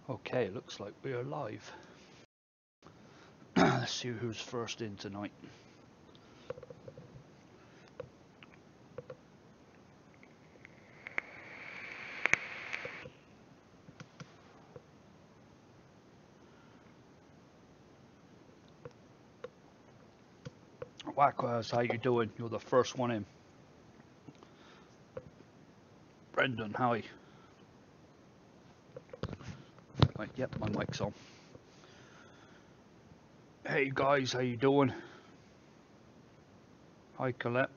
Okay, looks like we're live. Let's see who's first in tonight. Whackers, how you doing? You're the first one in. Brendan, hi. Right, yep, my mic's on. Hey guys, how you doing? Hi Colette.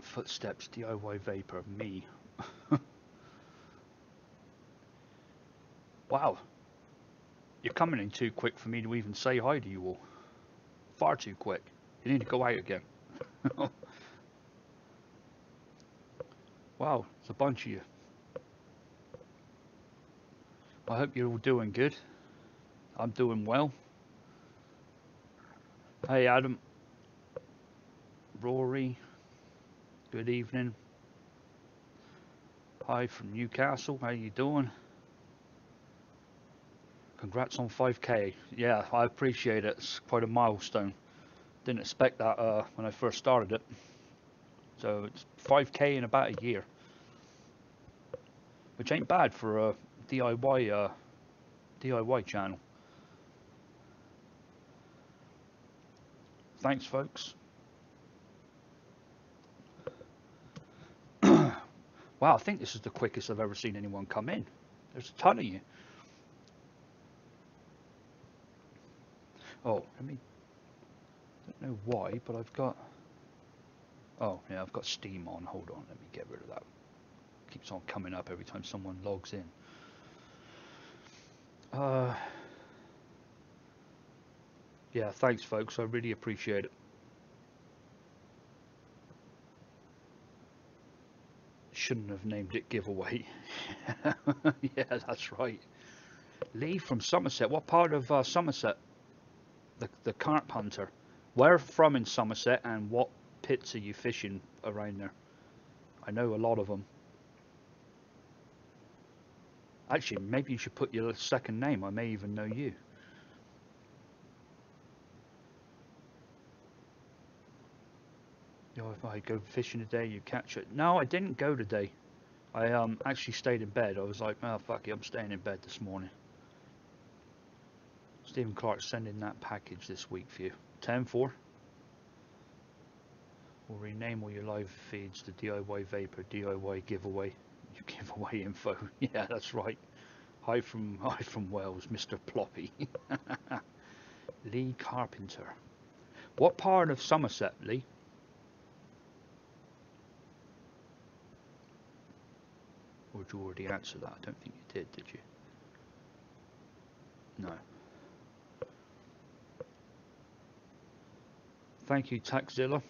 Footsteps, DIY Vapor, me. Wow, you're coming in too quick for me to even say hi to you all. Far too quick. You need to go out again. Wow, it's a bunch of you. I hope you're all doing good. I'm doing well. Hey Adam, Rory, good evening. Hi from Newcastle, how you doing? Congrats on 5k. Yeah, I appreciate it. It's quite a milestone. Didn't expect that when I first started it. So it's 5k in about a year, which ain't bad for a DIY channel. Thanks, folks. Wow, I think this is the quickest I've ever seen anyone come in. There's a ton of you. Oh, I don't know why, but I've got. Oh, yeah, I've got Steam on. Hold on, let me get rid of that. Keeps on coming up every time someone logs in. Yeah, thanks, folks. I really appreciate it. Shouldn't have named it giveaway. Yeah, that's right. Lee from Somerset. What part of Somerset? The carp hunter. Where from in Somerset, and what pits are you fishing around there? I know a lot of them. Actually, maybe you should put your second name. I may even know you. You know, if I go fishing today, you catch it. No, I didn't go today. I actually stayed in bed. I was like, oh fuck it, I'm staying in bed this morning. Stephen Clark sending that package this week for you. 10-4. We'll rename all your live feeds to DIY Vapor, DIY Giveaway. You give away info. Yeah, that's right. Hi from Wales, Mr. Ploppy. Lee Carpenter. What part of Somerset, Lee? Or did you already answer that? I don't think you did you? No. Thank you, Taxzilla.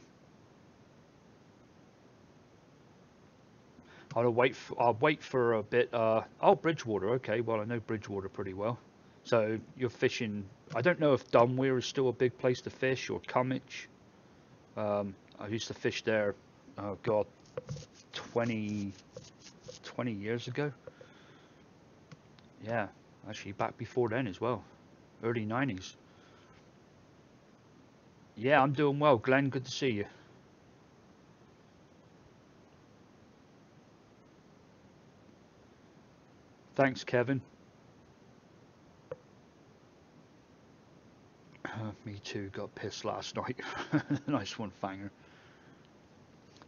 I'll wait for a bit. Oh, Bridgewater. Okay, well I know Bridgewater pretty well. So you're fishing. I don't know if Dunweir is still a big place to fish, or Cummich. I used to fish there. Oh God, 20 years ago. Yeah, actually back before then as well, early 90s. Yeah, I'm doing well, Glenn. Good to see you. Thanks, Kevin. Me too. Got pissed last night. Nice one, Fanger.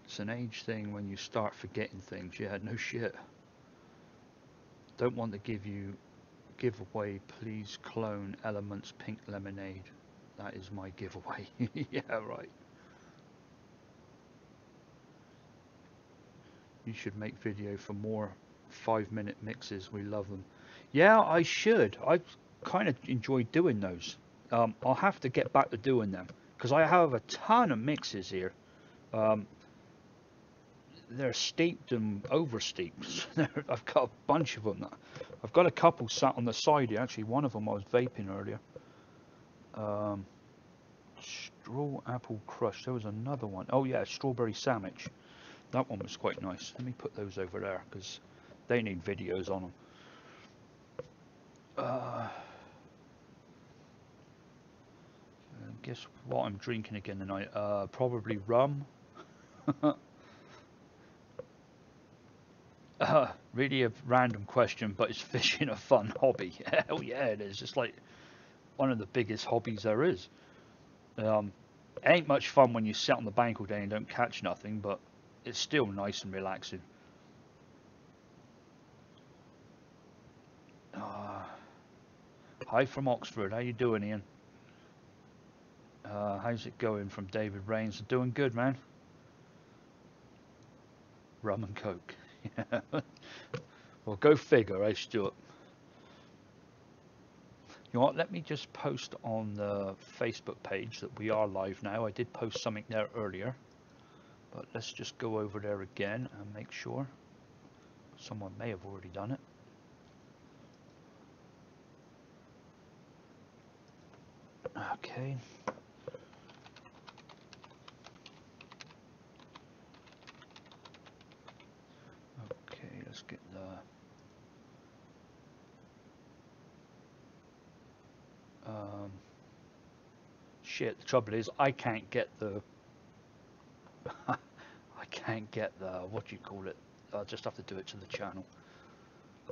It's an age thing when you start forgetting things. Yeah, no shit. Don't want to giveaway. Please clone Elements Pink Lemonade. That is my giveaway. Yeah, right. You should make video for more 5-minute mixes. We love them. Yeah, I should. I kind of enjoy doing those. I'll have to get back to doing them because I have a ton of mixes here. Um, they're steeped and over steeped. I've got a bunch of them. I've got a couple sat on the side here. Actually, one of them I was vaping earlier. Straw apple crush. There was another one. Oh yeah, strawberry sandwich. That one was quite nice. Let me put those over there because They need videos on them. Guess what I'm drinking again tonight? Probably rum. Really a random question, but is fishing a fun hobby? Hell yeah, it is. It's like one of the biggest hobbies there is. It ain't much fun when you sit on the bank all day and don't catch nothing, but it's still nice and relaxing. Hi from Oxford. How you doing, Ian? How's it going from David Rains? Doing good, man. Rum and Coke. Well, go figure, eh, Stuart? You know what? Let me just post on the Facebook page that we are live now. I did post something there earlier, but let's just go over there again and make sure. Someone may have already done it. Okay. Okay, let's get the... Shit, the trouble is I can't get the... I can't get the... What do you call it? I'll just have to do it to the channel.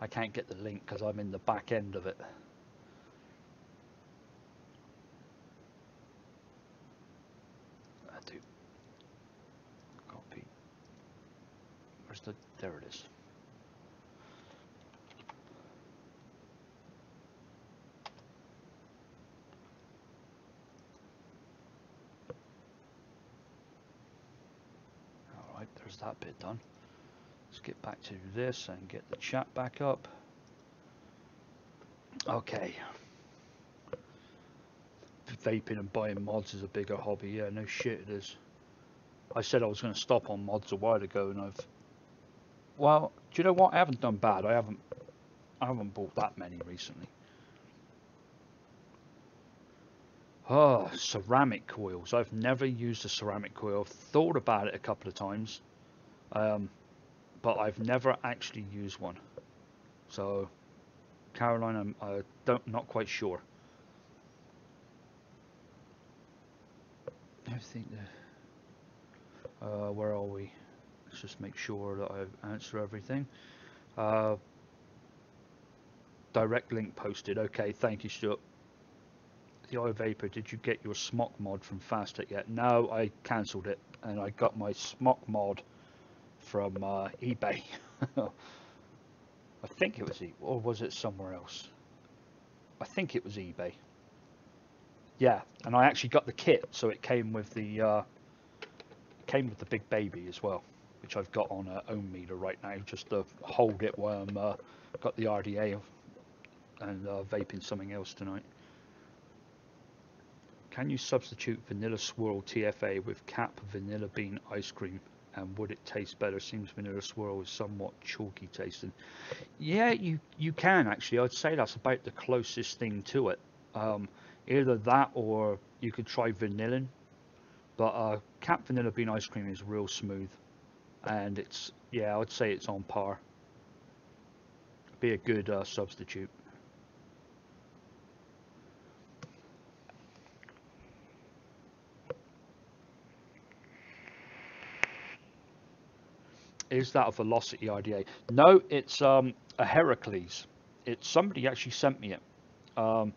I can't get the link because I'm in the back end of it. I do. Copy. Where's the... There it is. Alright, there's that bit done. Let's get back to this and get the chat back up. Okay. Vaping and buying mods is a bigger hobby. Yeah, no shit it is. I said I was going to stop on mods a while ago, and I've... Well, do you know what? I haven't done bad. I haven't bought that many recently. Oh, ceramic coils. I've never used a ceramic coil. I've thought about it a couple of times, but I've never actually used one. So, Caroline, I'm not quite sure. I think where are we? Let's just make sure that I answer everything. Direct link posted. Okay, thank you, Stuart. The iVapor, did you get your Smok mod from Fastech yet? No, I cancelled it, and I got my Smok mod from eBay. I think it was eBay, or was it somewhere else? I think it was eBay. Yeah, and I actually got the kit, so it came with the big baby as well, which I've got on a ohm meter right now, just to hold it while I'm got the RDA and vaping something else tonight. Can you substitute vanilla swirl TFA with cap vanilla bean ice cream, and would it taste better? Seems vanilla swirl is somewhat chalky tasting. Yeah, you can actually. I'd say that's about the closest thing to it. Either that or you could try vanillin, but cap vanilla bean ice cream is real smooth, and it's, yeah, I'd say it's on par. Be a good substitute. Is that a Velocity RDA? No, it's a Heracles. It's somebody actually sent me it. Do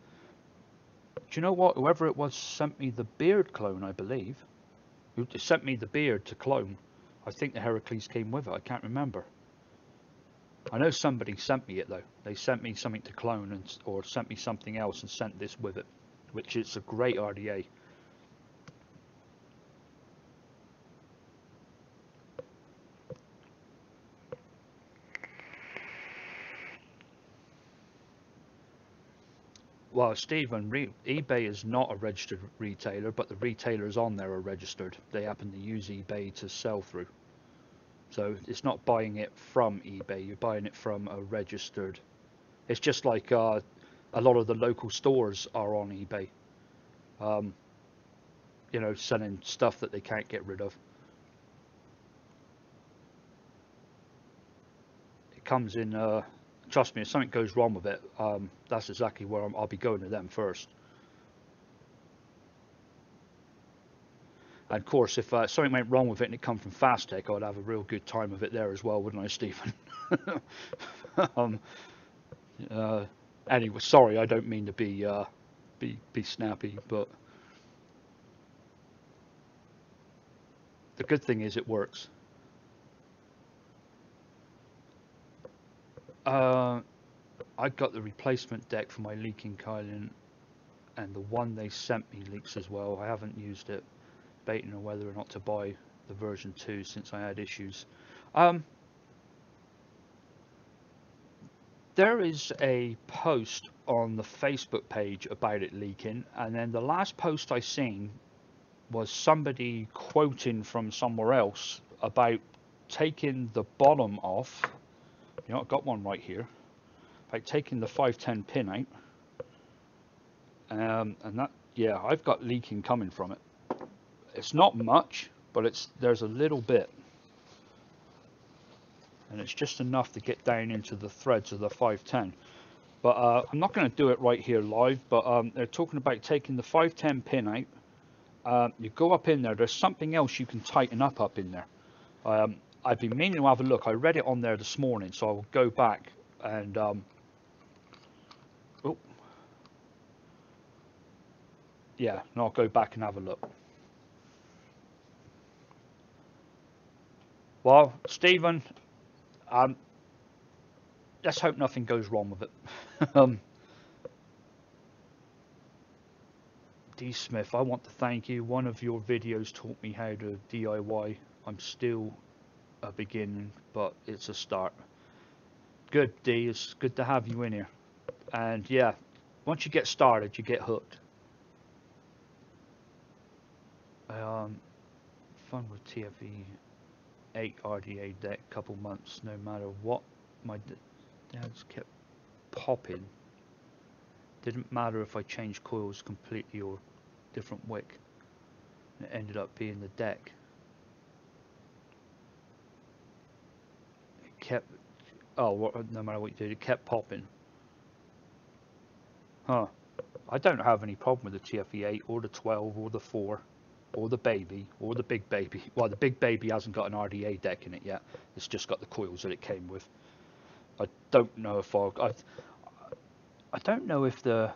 you know what? Whoever it was sent me the Beard clone, I believe. Who sent me the Beard to clone? I think the Heracles came with it. I can't remember. I know somebody sent me it though. They sent me something to clone, or sent me something else and sent this with it, which is a great RDA. Well, Stephen, eBay is not a registered retailer, but the retailers on there are registered. They happen to use eBay to sell through. So it's not buying it from eBay, you're buying it from a registered. It's just like a lot of the local stores are on eBay. You know, selling stuff that they can't get rid of. comes in, trust me, if something goes wrong with it, that's exactly where I'll be going to them first. And of course, if something went wrong with it and it come from Fastech, I'd have a real good time with it there as well, wouldn't I, Stephen? um, anyway, sorry, I don't mean to be snappy, but the good thing is it works. I got the replacement deck for my leaking Kylin, and the one they sent me leaks as well. I haven't used it, debating on whether or not to buy the version 2 since I had issues. There is a post on the Facebook page about it leaking, and then the last post I seen was somebody quoting from somewhere else about taking the bottom off. You know, I've got one right here. About taking the 510 pin out, and that, yeah, I've got leaking coming from it. It's not much, but there's a little bit, and it's just enough to get down into the threads of the 510. But I'm not going to do it right here live, but they're talking about taking the 510 pin out. You go up in there, there's something else you can tighten up in there. I've been meaning to have a look. I read it on there this morning, so I'll go back and yeah, and I'll go back and have a look. Well, Stephen, let's hope nothing goes wrong with it. D Smith, I want to thank you. One of your videos taught me how to DIY. I'm still a beginning, but it's a start. Good, D. It's good to have you in here. And yeah, once you get started, you get hooked. Fun with TFE 8 RDA deck, couple months, no matter what. My dad's kept popping. Didn't matter if I changed coils completely or different wick. It ended up being the deck. It kept, no matter what you did, it kept popping. Huh. I don't have any problem with the TFE 8 or the 12 or the 4 or the baby or the big baby. Well, the big baby hasn't got an RDA deck in it yet. It's just got the coils that it came with. I don't know if I don't know if the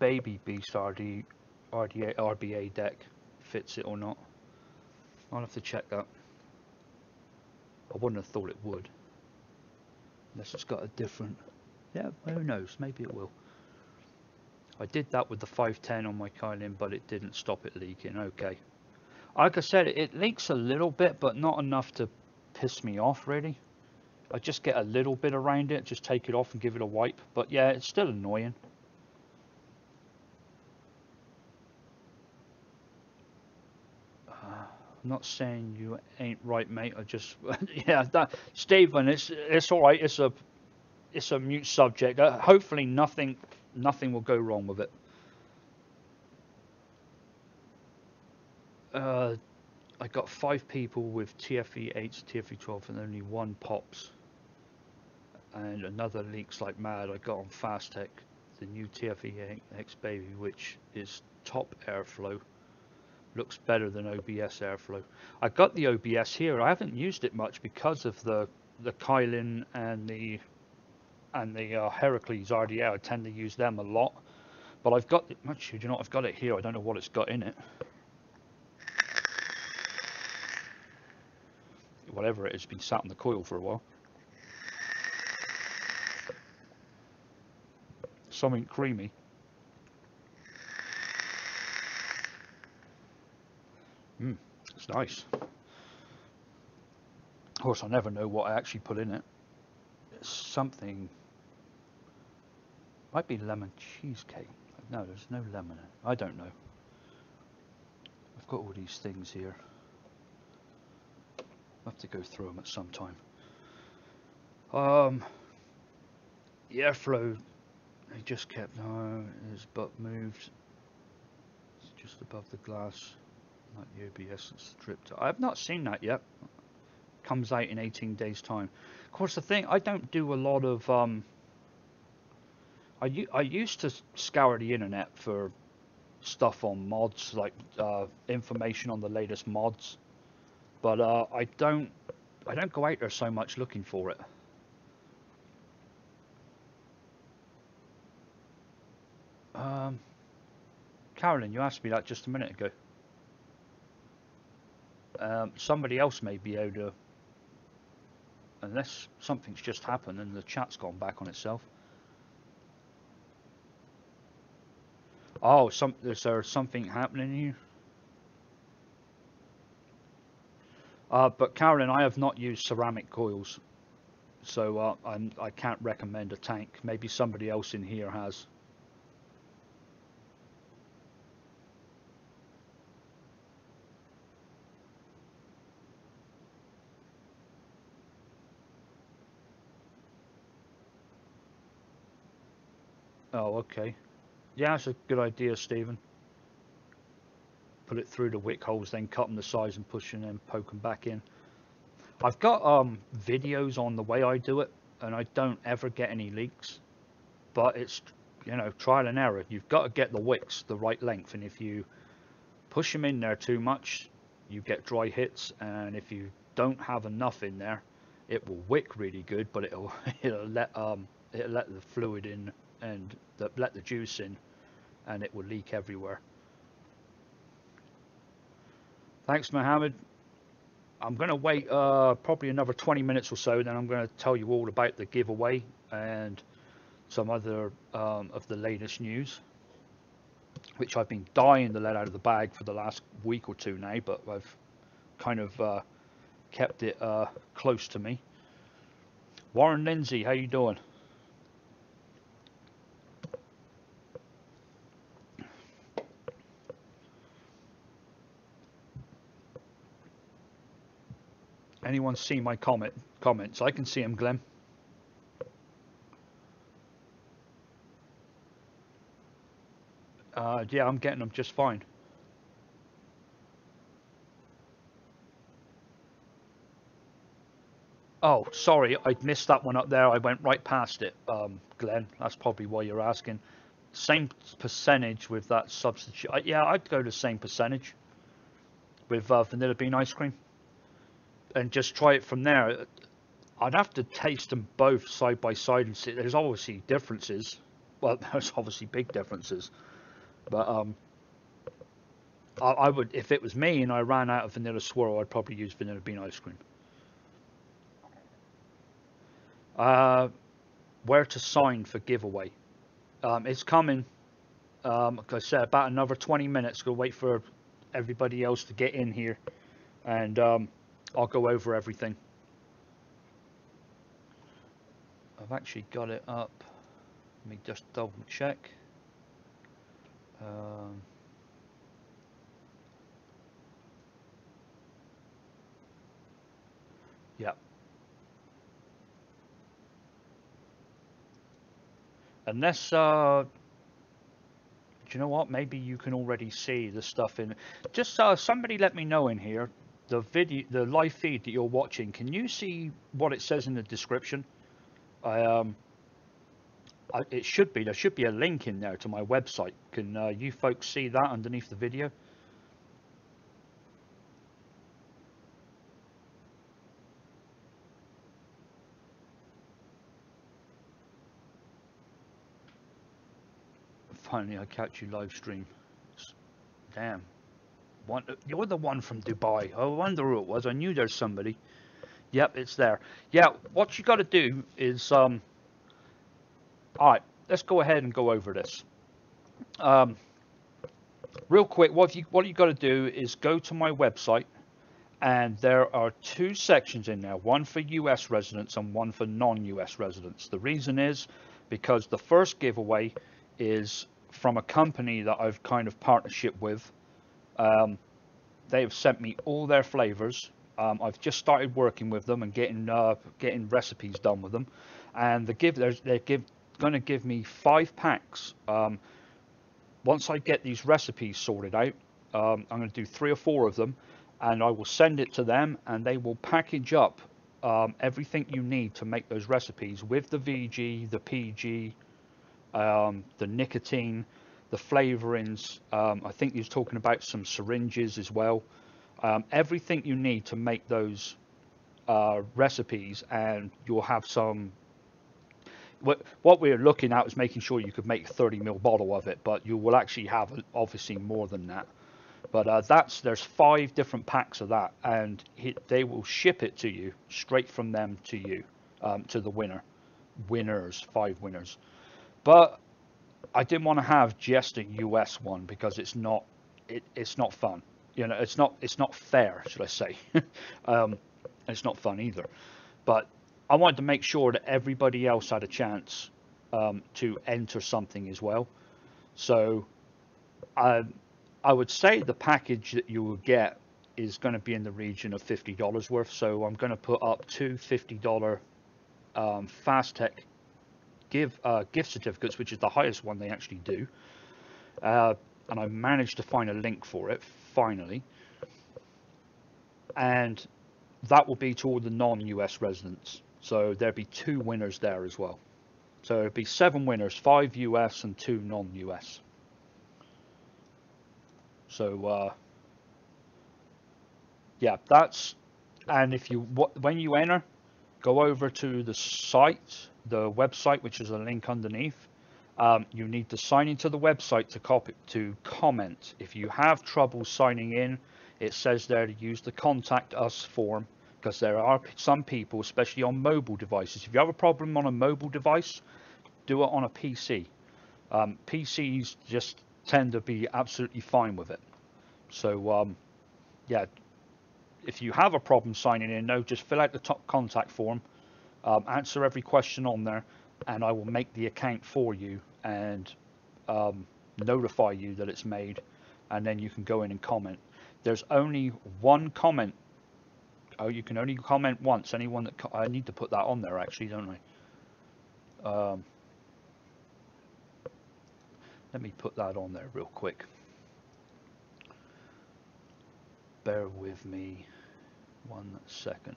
baby beast RBA deck fits it or not. I'll have to check that. I wouldn't have thought it would, unless it's got a different. Yeah, who knows? Maybe it will. I did that with the 510 on my Kylin, but it didn't stop it leaking. Okay. Like I said, it leaks a little bit, but not enough to piss me off, really. I just get a little bit around it, just take it off and give it a wipe. But yeah, it's still annoying. I'm not saying you ain't right, mate. I just, yeah, Stephen, it's all right. It's a mute subject. Hopefully, nothing will go wrong with it. I got 5 people with TFE 8s, TFE 12, and only 1 pops. And another leaks like mad. I got on Fastech the new TFE X Baby, which is top airflow. Looks better than OBS airflow. I got the OBS here. I haven't used it much because of the Kylin and the Heracles RDA. I tend to use them a lot. But I've got it. Actually, you know, I've got it here. I don't know what it's got in it. Whatever it is, been sat on the coil for a while. Something creamy. It's nice. Of course, I never know what I actually put in it. It's something. Might be lemon cheesecake. No, there's no lemon in it. I don't know. I've got all these things here. I'll have to go through them at some time. The airflow, they just kept, no, his butt moved. It's just above the glass, like the OBS stripped. I have not seen that yet. Comes out in 18 days time. course, the thing, I don't do a lot of I used to scour the internet for stuff on mods, like information on the latest mods, but I don't go out there so much looking for it. Um, Carolyn, you asked me that just a minute ago. Somebody else may be able to, unless something's just happened and the chat's gone back on itself. Oh, is there something happening here? But Carolyn, I have not used ceramic coils, so I can't recommend a tank. Maybe somebody else in here has. Oh, okay. Yeah, that's a good idea, Stephen. Put it through the wick holes, then cut them the size and push them and poke them back in. I've got videos on the way I do it, and I don't ever get any leaks. But it's, trial and error. You've got to get the wicks the right length, and if you push them in there too much, you get dry hits, and if you don't have enough in there, it will wick really good, but it'll let the fluid in and let the juice in, and it will leak everywhere. Thanks, Mohammed. I'm going to wait probably another 20 minutes or so, then I'm going to tell you all about the giveaway and some other of the latest news, which I've been dying to let out of the bag for the last week or two now, but I've kind of kept it close to me. Warren Lindsay, how you doing? Anyone see my comments? I can see them, Glenn. Yeah, I'm getting them just fine. Oh, sorry, I missed that one up there. I went right past it, Glenn. That's probably why you're asking. Same percentage with that substitute. Yeah, I'd go the same percentage with vanilla bean ice cream and just try it from there. I'd have to taste them both side by side and see. There's obviously differences. Well, there's obviously big differences, but I would, if it was me and I ran out of vanilla swirl, I'd probably use vanilla bean ice cream. Where to sign for giveaway? It's coming. Like I said, about another 20 minutes. Go wait for everybody else to get in here, and I'll go over everything. I've actually got it up. Let me just double check. Yeah. Unless, do you know what? Maybe you can already see the stuff in. Just somebody let me know in here. The live feed that you're watching. Can you see what it says in the description? It should be. There should be a link in there to my website. Can you folks see that underneath the video? Finally, I catch you live stream. Damn. You're the one from Dubai. I wonder who it was. I knew there's somebody. Yep, it's there. Yeah, what you got to do is, all right, let's go ahead and go over this. Real quick, what you got to do is go to my website, and there are two sections in there, one for US residents and one for non-US residents. The reason is because the first giveaway is from a company that I've kind of partnership with. They have sent me all their flavors. I've just started working with them and getting recipes done with them, and they're going to give me 5 packs. Once I get these recipes sorted out, I'm going to do 3 or 4 of them, and I will send it to them, and they will package up everything you need to make those recipes with the VG, the PG, the nicotine, the flavorings. I think he was talking about some syringes as well. Everything you need to make those recipes, and you'll have some. What we're looking at is making sure you could make a 30 ml bottle of it, but you will actually have obviously more than that. But there's 5 different packs of that, and they will ship it to you straight from them to you, to the winners, 5 winners. But I didn't want to have just a US one because it's not fun. You know, it's not fair, should I say? It's not fun either. But I wanted to make sure that everybody else had a chance to enter something as well. So I would say the package that you will get is going to be in the region of $50 worth. So I'm going to put up 2 $50 Fastech gift certificates, which is the highest one they actually do. And I managed to find a link for it finally. And that will be to all the non-US residents. So there'll be 2 winners there as well. So it'll be 7 winners, 5 US and 2 non-US. So yeah, and if you when you enter, go over to the site, the website, which is a link underneath. You need to sign into the website to comment. If you have trouble signing in, it says there to use the contact us form, because there are some people, especially on mobile devices. If you have a problem on a mobile device, do it on a PC. PCs just tend to be absolutely fine with it. So yeah, if you have a problem signing in, no, just fill out the top contact form, answer every question on there, and I will make the account for you and notify you that it's made, and then you can go in and comment. There's only 1 comment. Oh, you can only comment once. Anyone that I need to put that on there actually, don't I? Let me put that on there real quick. Bear with me 1 second.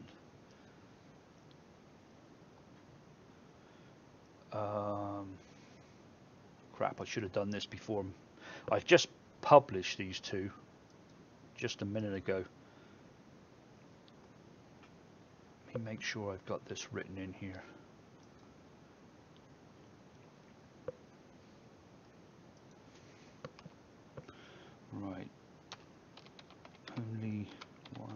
Crap, I should have done this before. I've just published these 2 just a minute ago. Let me make sure I've got this written in here. Right. Only 1.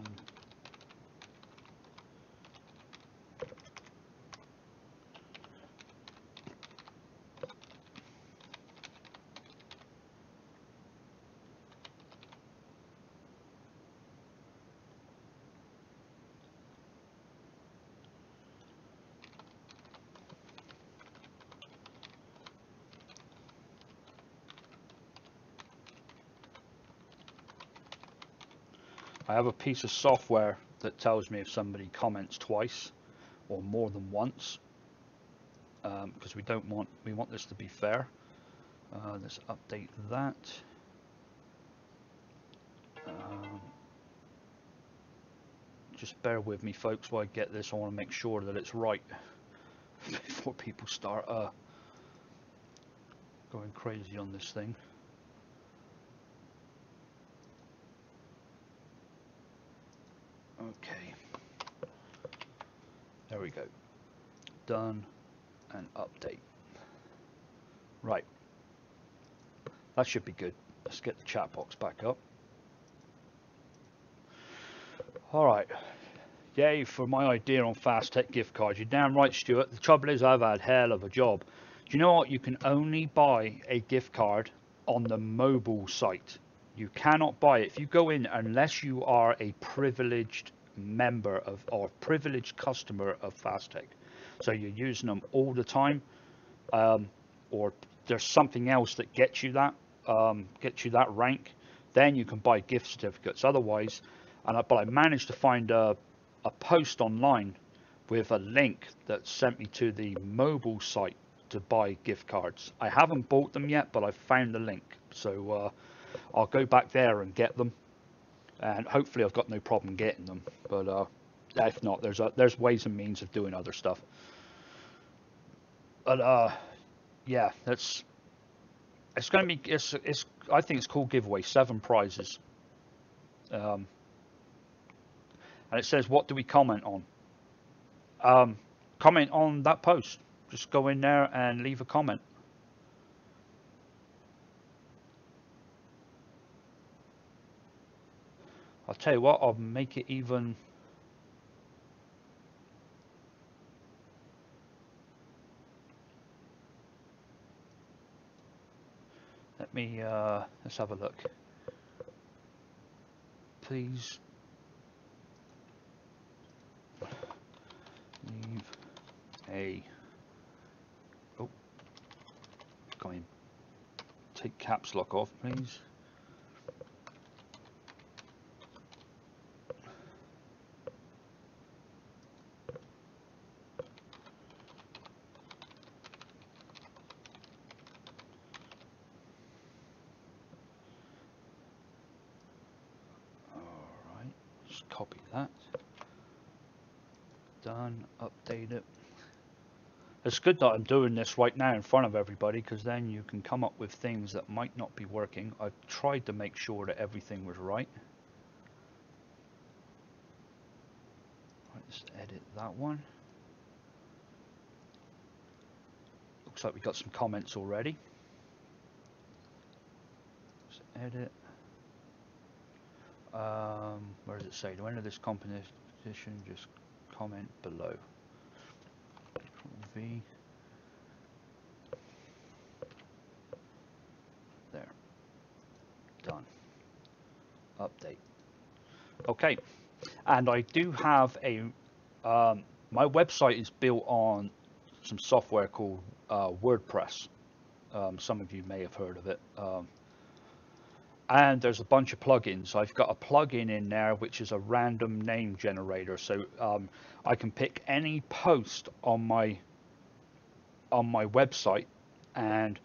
I have a piece of software that tells me if somebody comments twice or more than once, because we want this to be fair. Let's update that. Just bear with me, folks, while I get this. I want to make sure that it's right before people start going crazy on this thing. Okay, there we go. Done and update. Right, that should be good. Let's get the chat box back up. All right, yay for my idea on Fastech gift cards. You're damn right, Stuart. The trouble is I've had hell of a job. Do you know what? You can only buy a gift card on the mobile site. You cannot buy it if you go in unless you are a privileged member of or privileged customer of Fastech. So you're using them all the time, or there's something else that gets you that rank. Then you can buy gift certificates. Otherwise, but I managed to find a post online with a link that sent me to the mobile site to buy gift cards. I haven't bought them yet, but I found the link. So I'll go back there and get them, and hopefully I've got no problem getting them. But If not, there's ways and means of doing other stuff. But yeah, it's going to be it's I think it's a cool giveaway. 7 prizes. And it says, what do we comment on? Comment on that post. Just go in there and leave a comment. I'll tell you what, I'll make it even. Let me, let's have a look. Please leave a, oh, go in. Take caps lock off, please. Alright, just copy that. Done, update it. It's good that I'm doing this right now in front of everybody, because then you can come up with things that might not be working. I've tried to make sure that everything was right. Let's edit that one. Looks like we got some comments already. Let's edit. Where does it say? To enter this competition, just comment below. V. There. Done. Update. Okay. And I do have a, my website is built on some software called WordPress. Some of you may have heard of it. And there's a bunch of plugins. I've got a plugin in there which is a random name generator. So I can pick any post on my website and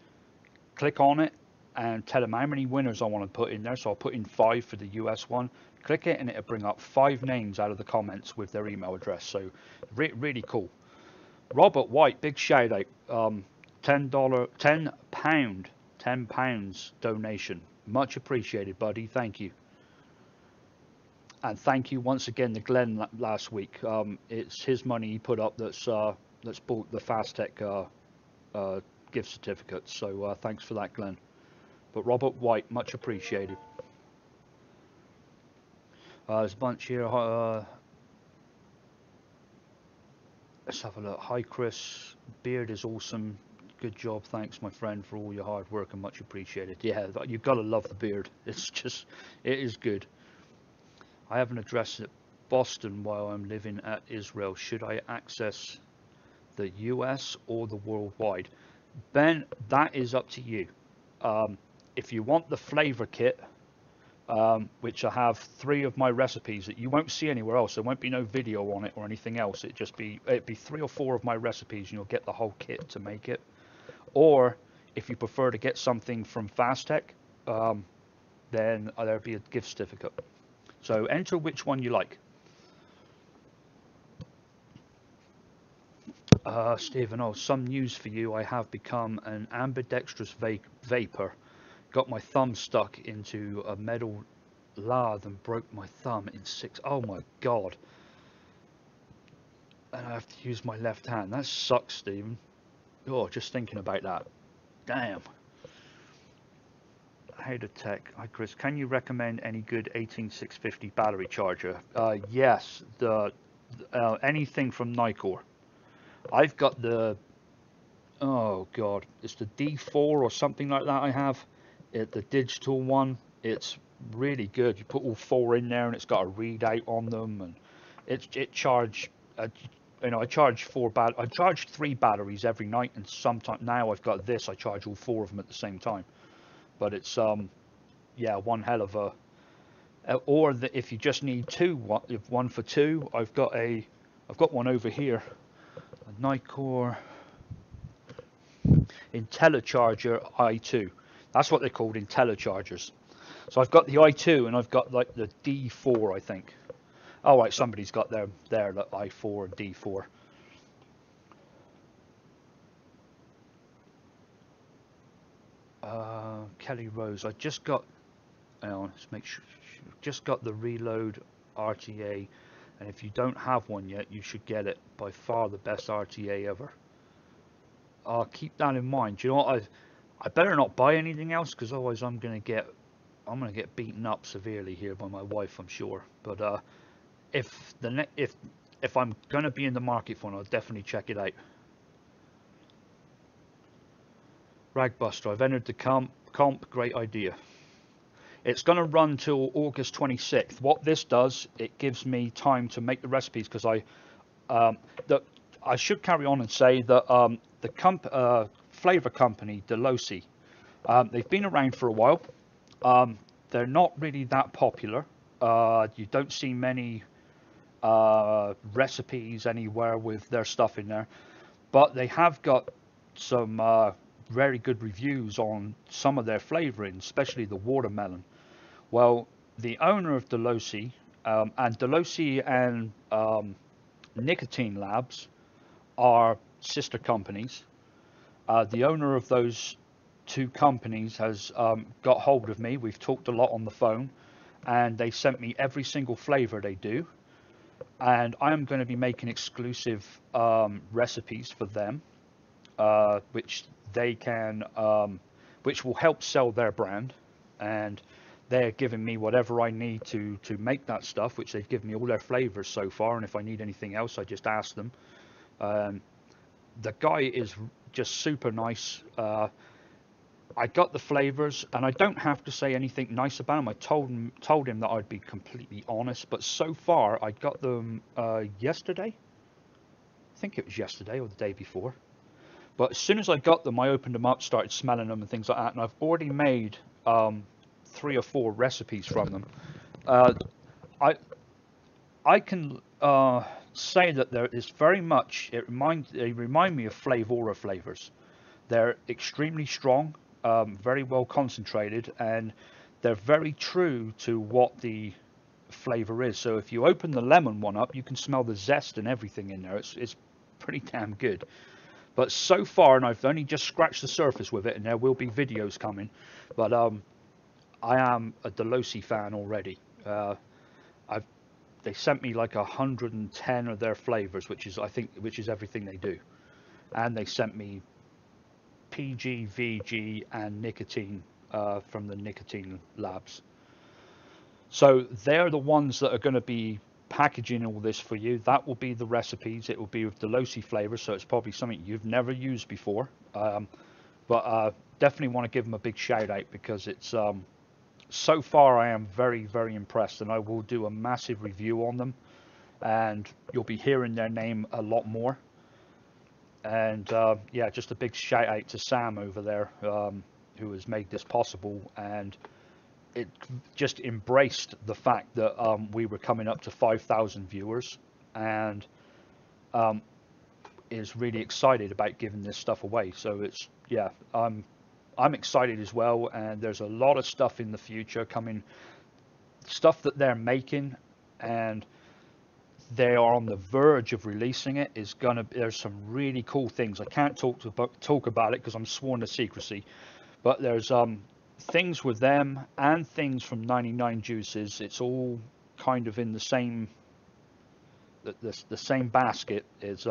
click on it and tell them how many winners I want to put in there. So I'll put in 5 for the US one. Click it and it'll bring up 5 names out of the comments with their email address. So really cool. Robert White, big shout out. £10 donation. Much appreciated, buddy. Thank you. And thank you once again to Glenn last week. It's his money he put up that's bought the Fastech gift certificates. So thanks for that, Glenn. But Robert White, much appreciated. There's a bunch here. Let's have a look. Hi, Chris. Beard is awesome. Good job. Thanks, my friend, for all your hard work and much appreciated. Yeah, you've got to love the beard. It's just, it is good. I have an address at Boston while I'm living at Israel. Should I access the US or the worldwide? Ben, that is up to you. If you want the flavor kit, which I have 3 of my recipes that you won't see anywhere else. There won't be no video on it or anything else. It'd be 3 or 4 of my recipes and you'll get the whole kit to make it. Or if you prefer to get something from Fastech, then there'll be a gift certificate. So enter which one you like. Stephen, oh, some news for you. I have become an ambidextrous vapor. Got my thumb stuck into a metal lathe and broke my thumb in 6. Oh my God. And I have to use my left hand. That sucks, Stephen. Oh, just thinking about that. Damn. How to tech. Hi, Chris. Can you recommend any good 18650 battery charger? Yes. Anything from Nikkor. I've got the, oh God, it's the D4 or something like that I have. The digital one. It's really good. You put all 4 in there and it's got a readout on them, and it charge. I charge 3 batteries every night, and sometimes now I've got this. I charge all 4 of them at the same time. But it's yeah, one hell of a. Or if you just need 2, one for 2, I've got one over here, a Nikkor IntelliCharger i2. That's what they're called, IntelliChargers. So I've got the i2 and I've got like the D4, I think. Oh, right, somebody's got their I4 and D4. Kelly Rose, I just got. Hang on, let's make sure. Just got the Reload RTA, and if you don't have one yet, you should get it. By far the best RTA ever. Keep that in mind. Do you know what? I better not buy anything else because otherwise I'm gonna get beaten up severely here by my wife, I'm sure. But if if I'm gonna be in the market for one, I'll definitely check it out. Ragbuster, I've entered the comp. Great idea. It's going to run till August 26th. What this does, it gives me time to make the recipes because the I should carry on and say that the flavor company Delosi, they've been around for a while. They're not really that popular. You don't see many recipes anywhere with their stuff in there, but they have got some very good reviews on some of their flavorings, especially the watermelon. Well, the owner of Delosi and Nicotine Labs are sister companies. The owner of those two companies has got hold of me. We've talked a lot on the phone, and they sent me every single flavor they do. And I am going to be making exclusive recipes for them, which they can, which will help sell their brand. And they're giving me whatever I need to make that stuff, which they've given me all their flavors so far. And if I need anything else, I just ask them. The guy is just super nice. I got the flavors, and I don't have to say anything nice about them. I told him that I'd be completely honest, but so far I got them yesterday. I think it was yesterday or the day before. But as soon as I got them, I opened them up, started smelling them and things like that, and I've already made 3 or 4 recipes from them. I I can say that there is very much. They remind me of Flavora flavors. They're extremely strong, very well concentrated, and they're very true to what the flavor is. So if you open the lemon one up, you can smell the zest and everything in there. It's pretty damn good. But so far, and I've only just scratched the surface with it, and there will be videos coming. But I am a Delosi fan already. I've They sent me like 110 of their flavors, which is everything they do, and they sent me PG, VG, and nicotine from the Nicotine Labs. So they're the ones that are going to be packaging all this for you. That will be the recipes. It will be with Delosi flavor, so it's probably something you've never used before. But definitely want to give them a big shout out because it's so far I am very, very impressed, and I will do a massive review on them, and you'll be hearing their name a lot more. And yeah, just a big shout out to Sam over there, who has made this possible, and it just embraced the fact that we were coming up to 5,000 viewers, and is really excited about giving this stuff away. So it's, yeah, I'm excited as well, and there's a lot of stuff in the future coming, stuff that they're making, and they are on the verge of releasing it. There's some really cool things. I can't talk about it because I'm sworn to secrecy, but there's things with them and things from 99 Juices. It's all kind of in the same same basket. Is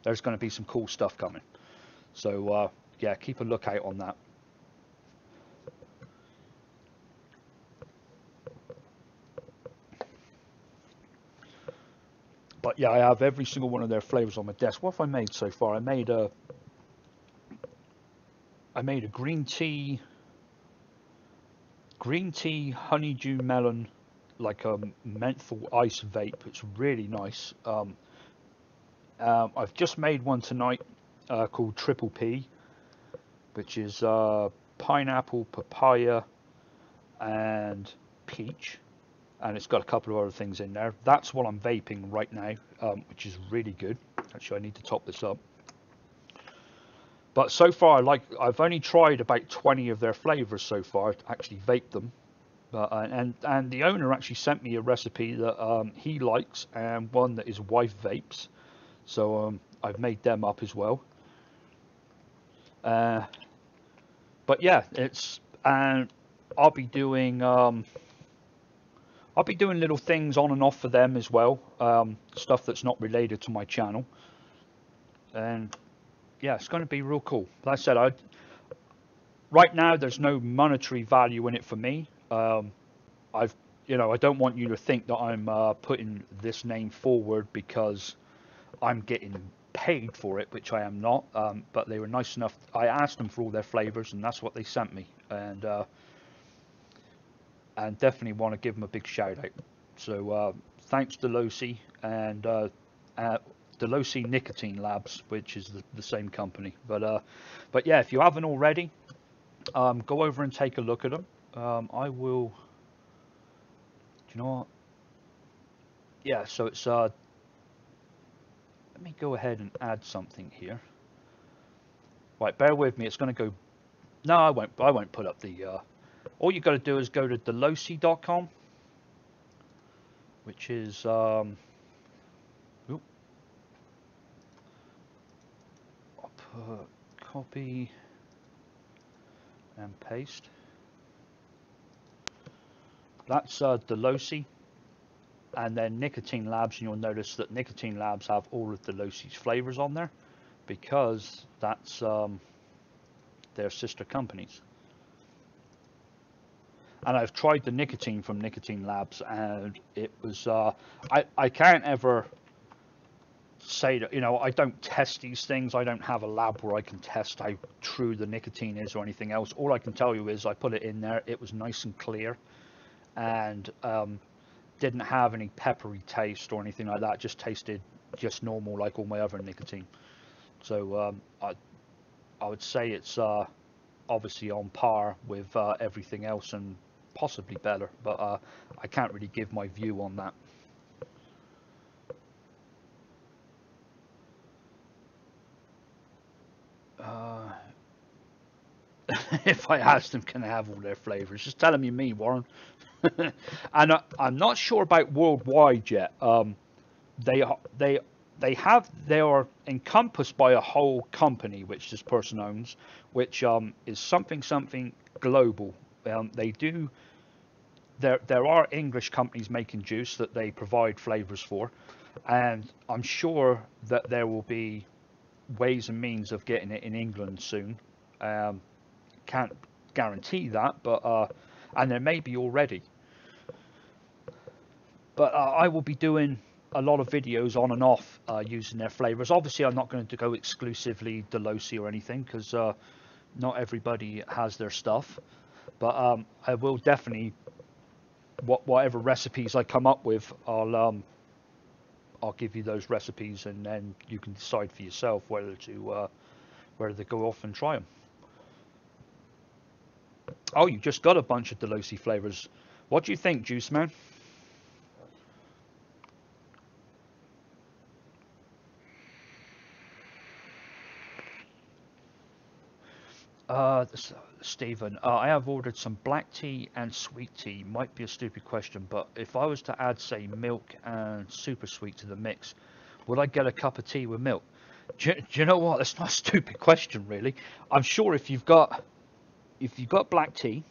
there's going to be some cool stuff coming. So yeah, keep a lookout on that. But yeah, I have every single one of their flavors on my desk. What have I made so far? I made a green tea honeydew melon, like a menthol ice vape. It's really nice. I've just made one tonight called Triple P, which is pineapple, papaya, and peach, and it's got a couple of other things in there. That's what I'm vaping right now, which is really good. Actually, I need to top this up. But so far, I've only tried about 20 of their flavors so far. Actually, vaped them, But and the owner actually sent me a recipe that he likes, and one that his wife vapes. So I've made them up as well. Uh, but yeah, it's and I'll be doing I'll be doing little things on and off for them as well, stuff that's not related to my channel, and yeah, it's going to be real cool. Like I said, right now there's no monetary value in it for me. I've I don't want you to think that I'm putting this name forward because I'm getting paid for it, which I am not. But they were nice enough. I asked them for all their flavors, and that's what they sent me. And definitely want to give them a big shout out. So thanks Delosi and Delosi Nicotine Labs, which is the same company. But yeah, if you haven't already, go over and take a look at them. I will. Do you know what? Yeah, so it's let me go ahead and add something here. Right, bear with me. It's going to go. No, I won't. I won't put up the. All you got to do is go to delosi.com, which is I'll put copy and paste. That's Delosi, and then Nicotine Labs, and you'll notice that Nicotine Labs have all of Delosi's flavors on there because that's their sister companies. And I've tried the nicotine from Nicotine Labs, and it was I can't ever say that, I don't test these things. I don't have a lab where I can test how true the nicotine is or anything else. All I can tell you is I put it in there. It was nice and clear, and didn't have any peppery taste or anything like that. Just tasted just normal, like all my other nicotine. So I would say it's obviously on par with everything else, and possibly better, but I can't really give my view on that. If I ask them, can I have all their flavors? Just telling me, Warren. And I'm not sure about worldwide yet. They they they are encompassed by a whole company which this person owns, which is something global. They do. There are English companies making juice that they provide flavors for, and I'm sure that there will be ways and means of getting it in England soon. Can't guarantee that, but and there may be already. But I will be doing a lot of videos on and off using their flavors. Obviously, I'm not going to go exclusively Delosi or anything because not everybody has their stuff. But I will definitely, whatever recipes I come up with, I'll give you those recipes, and then you can decide for yourself whether to go off and try them. Oh, you just got a bunch of Delosi flavors. What do you think, Juice Man? Stephen, I have ordered some black tea and sweet tea. Might be a stupid question, but if I was to add, say, milk and super sweet to the mix, would I get a cup of tea with milk? Do you know what? That's not a stupid question, really. I'm sure if you've got black tea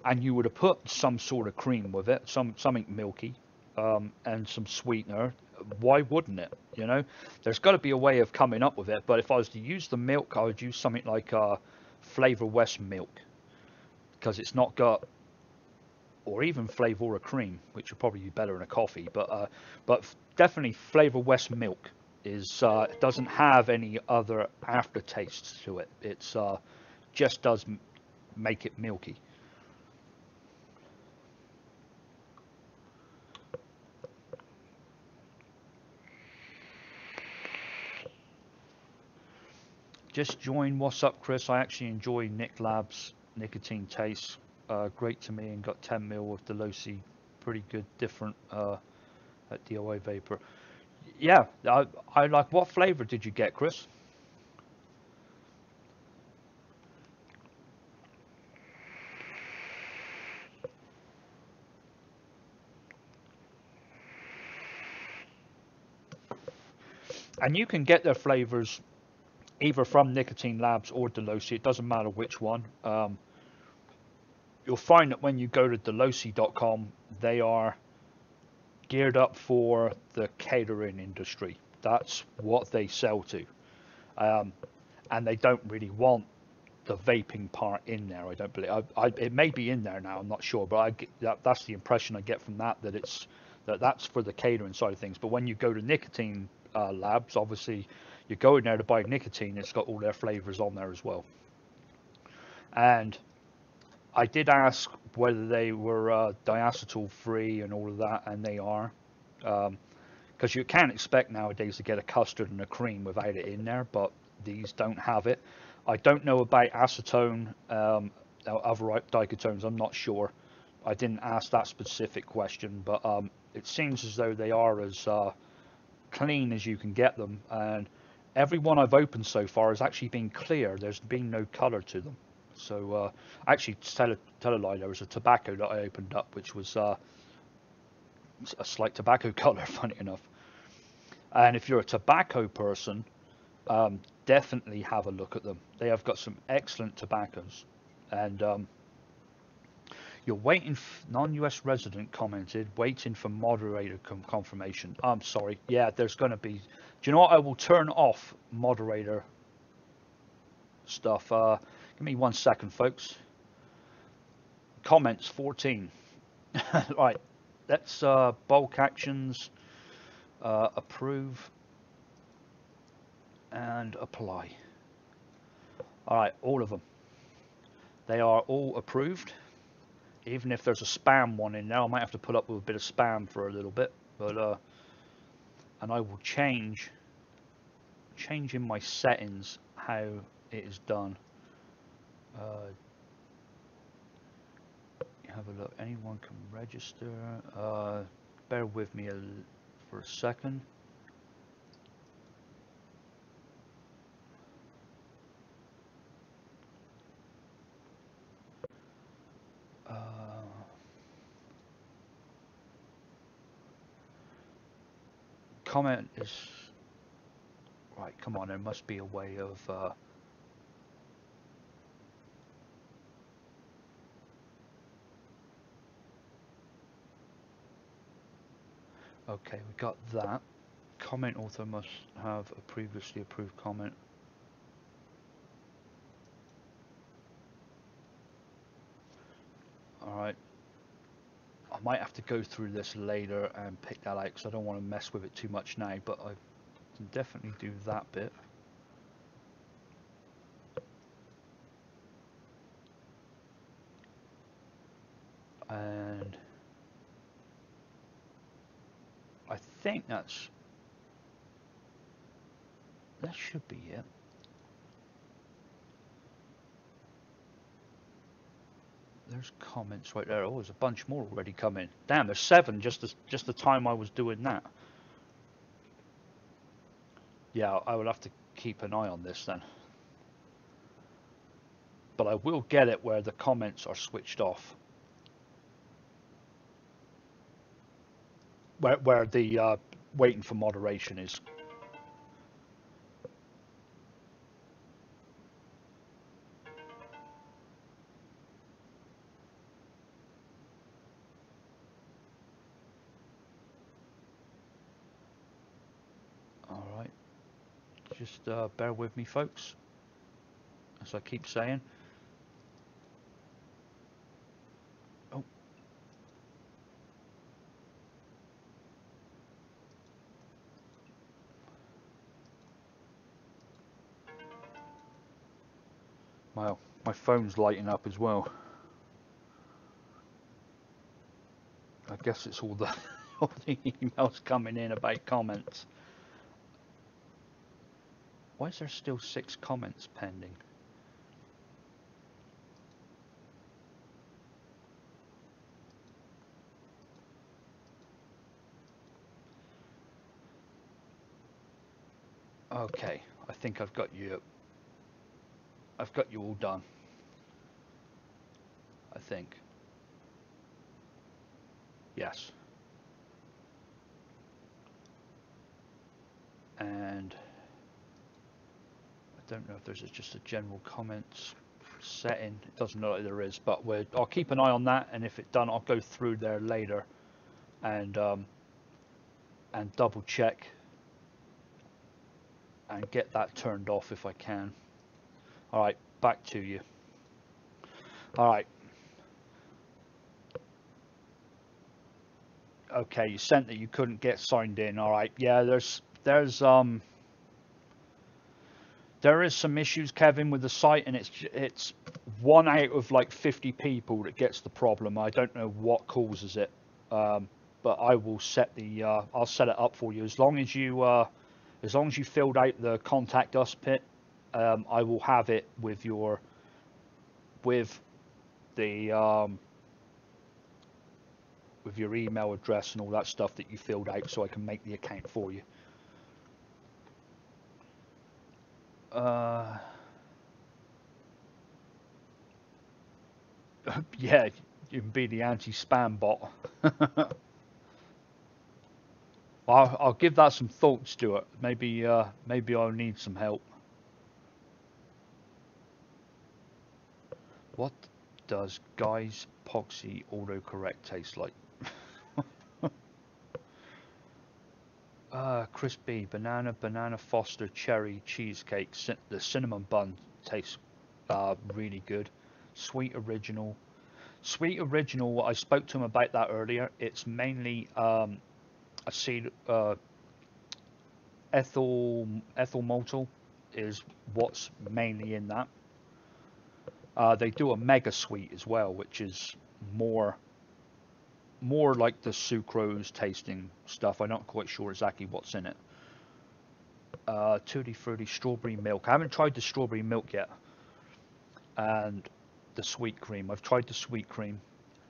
and you would have put some sort of cream with it, something milky, and some sweetener, why wouldn't it? There's got to be a way of coming up with it. But if I was to use the milk, I would use something like Flavor West milk, because it's not got, or even Flavora cream, which would probably be better in a coffee. But definitely Flavor West milk is doesn't have any other aftertastes to it. It's just does make it milky. Just join. What's up, Chris? I actually enjoy Nick Labs nicotine taste. Great to me, and got 10 mil of Delosi. Pretty good, different at DOI Vapor. Yeah, I like. What flavor did you get, Chris? And you can get their flavors either from Nicotine Labs or Delosi. It doesn't matter which one. You'll find that when you go to delosi.com, they are geared up for the catering industry. That's what they sell to. Um, and they don't really want the vaping part in there. I don't believe. It may be in there now. I'm not sure, but that's the impression I get from that that's for the catering side of things. But when you go to Nicotine Labs, obviously you go in there to buy nicotine. It's got all their flavors on there as well. And I did ask whether they were diacetyl free and all of that, and they are. Because you can't expect nowadays to get a custard and a cream without it in there, but these don't have it. I don't know about acetone, other diketones. I'm not sure. I didn't ask that specific question, but it seems as though they are as clean as you can get them. And every one I've opened so far has actually been clear. There's been no color to them. So actually, to tell a lie, there was a tobacco that I opened up, which was a slight tobacco color, funny enough. And if you're a tobacco person, definitely have a look at them. They have got some excellent tobaccos. And you're waiting, non-US resident commented, waiting for moderator confirmation. I'm sorry. Yeah, there's going to be. Do you know what? I will turn off moderator stuff. Give me 1 second, folks. Comments 14. Right. Let's bulk actions, approve, and apply. All right, all of them. They are all approved. Even if there's a spam one in there, I might have to put up with a bit of spam for a little bit. But and I will change in my settings how it is done. Have a look. Anyone can register. Bear with me for a second. Comment is right. Come on, there must be a way of. Okay, we got that. Comment author must have a previously approved comment. Alright. I might have to go through this later and pick that out because I don't want to mess with it too much now, but I can definitely do that bit. And I think that should be it. There's comments right there. Oh, there's a bunch more already coming. Damn, there's 7 just the time I was doing that. Yeah, I will have to keep an eye on this then. But I will get it where the comments are switched off. Where the waiting for moderation is. Alright. Just bear with me, folks. As I keep saying. Oh. My phone's lighting up as well. I guess it's all the emails coming in about comments. Why is there still 6 comments pending? Okay, I think I've got you all done. I think. Yes. and I don't know if there's just a general comments setting. It doesn't look like there is, but I'll keep an eye on that, and if it's done, I'll go through there later and double check and get that turned off if I can. All right, back to you. All right. Okay, you sent that you couldn't get signed in. All right. Yeah, there is some issues, Kevin, with the site, and it's 1 out of like 50 people that gets the problem. I don't know what causes it, but I will set the I'll set it up for you as long as you filled out the contact us bit. I will have it with the with your email address and all that stuff that you filled out, so I can make the account for you. Yeah, you can be the anti-spam bot. I'll give that some thought, Stuart. Maybe I'll need some help. What does Guy's Poxy autocorrect taste like? Crispy banana Foster cherry cheesecake. The cinnamon bun tastes really good. Sweet original. I spoke to him about that earlier. It's mainly ethyl maltol is what's mainly in that. They do a mega sweet as well, which is more like the sucrose tasting stuff. I'm not quite sure exactly what's in it. Tutti Frutti strawberry milk. I haven't tried the strawberry milk yet. And the sweet cream. I've tried the sweet cream.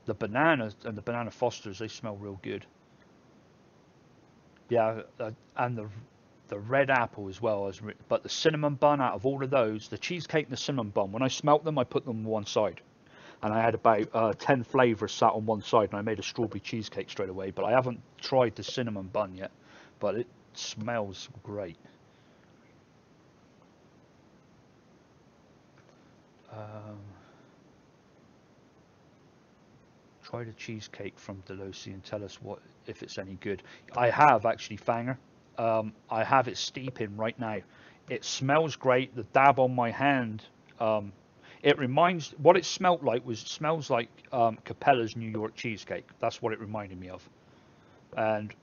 The bananas and the banana Fosters, they smell real good. Yeah, and the red apple as well. But the cinnamon bun, out of all of those, the cheesecake and the cinnamon bun, when I smelt them, I put them on one side. And I had about 10 flavors sat on one side, and I made a strawberry cheesecake straight away. But I haven't tried the cinnamon bun yet, but it smells great. Try the cheesecake from Delosi and tell us if it's any good. I have actually, Fanger. I have it steeping right now. It smells great. The dab on my hand. What it smelled like smells like Capella's New York cheesecake. That's what it reminded me of. And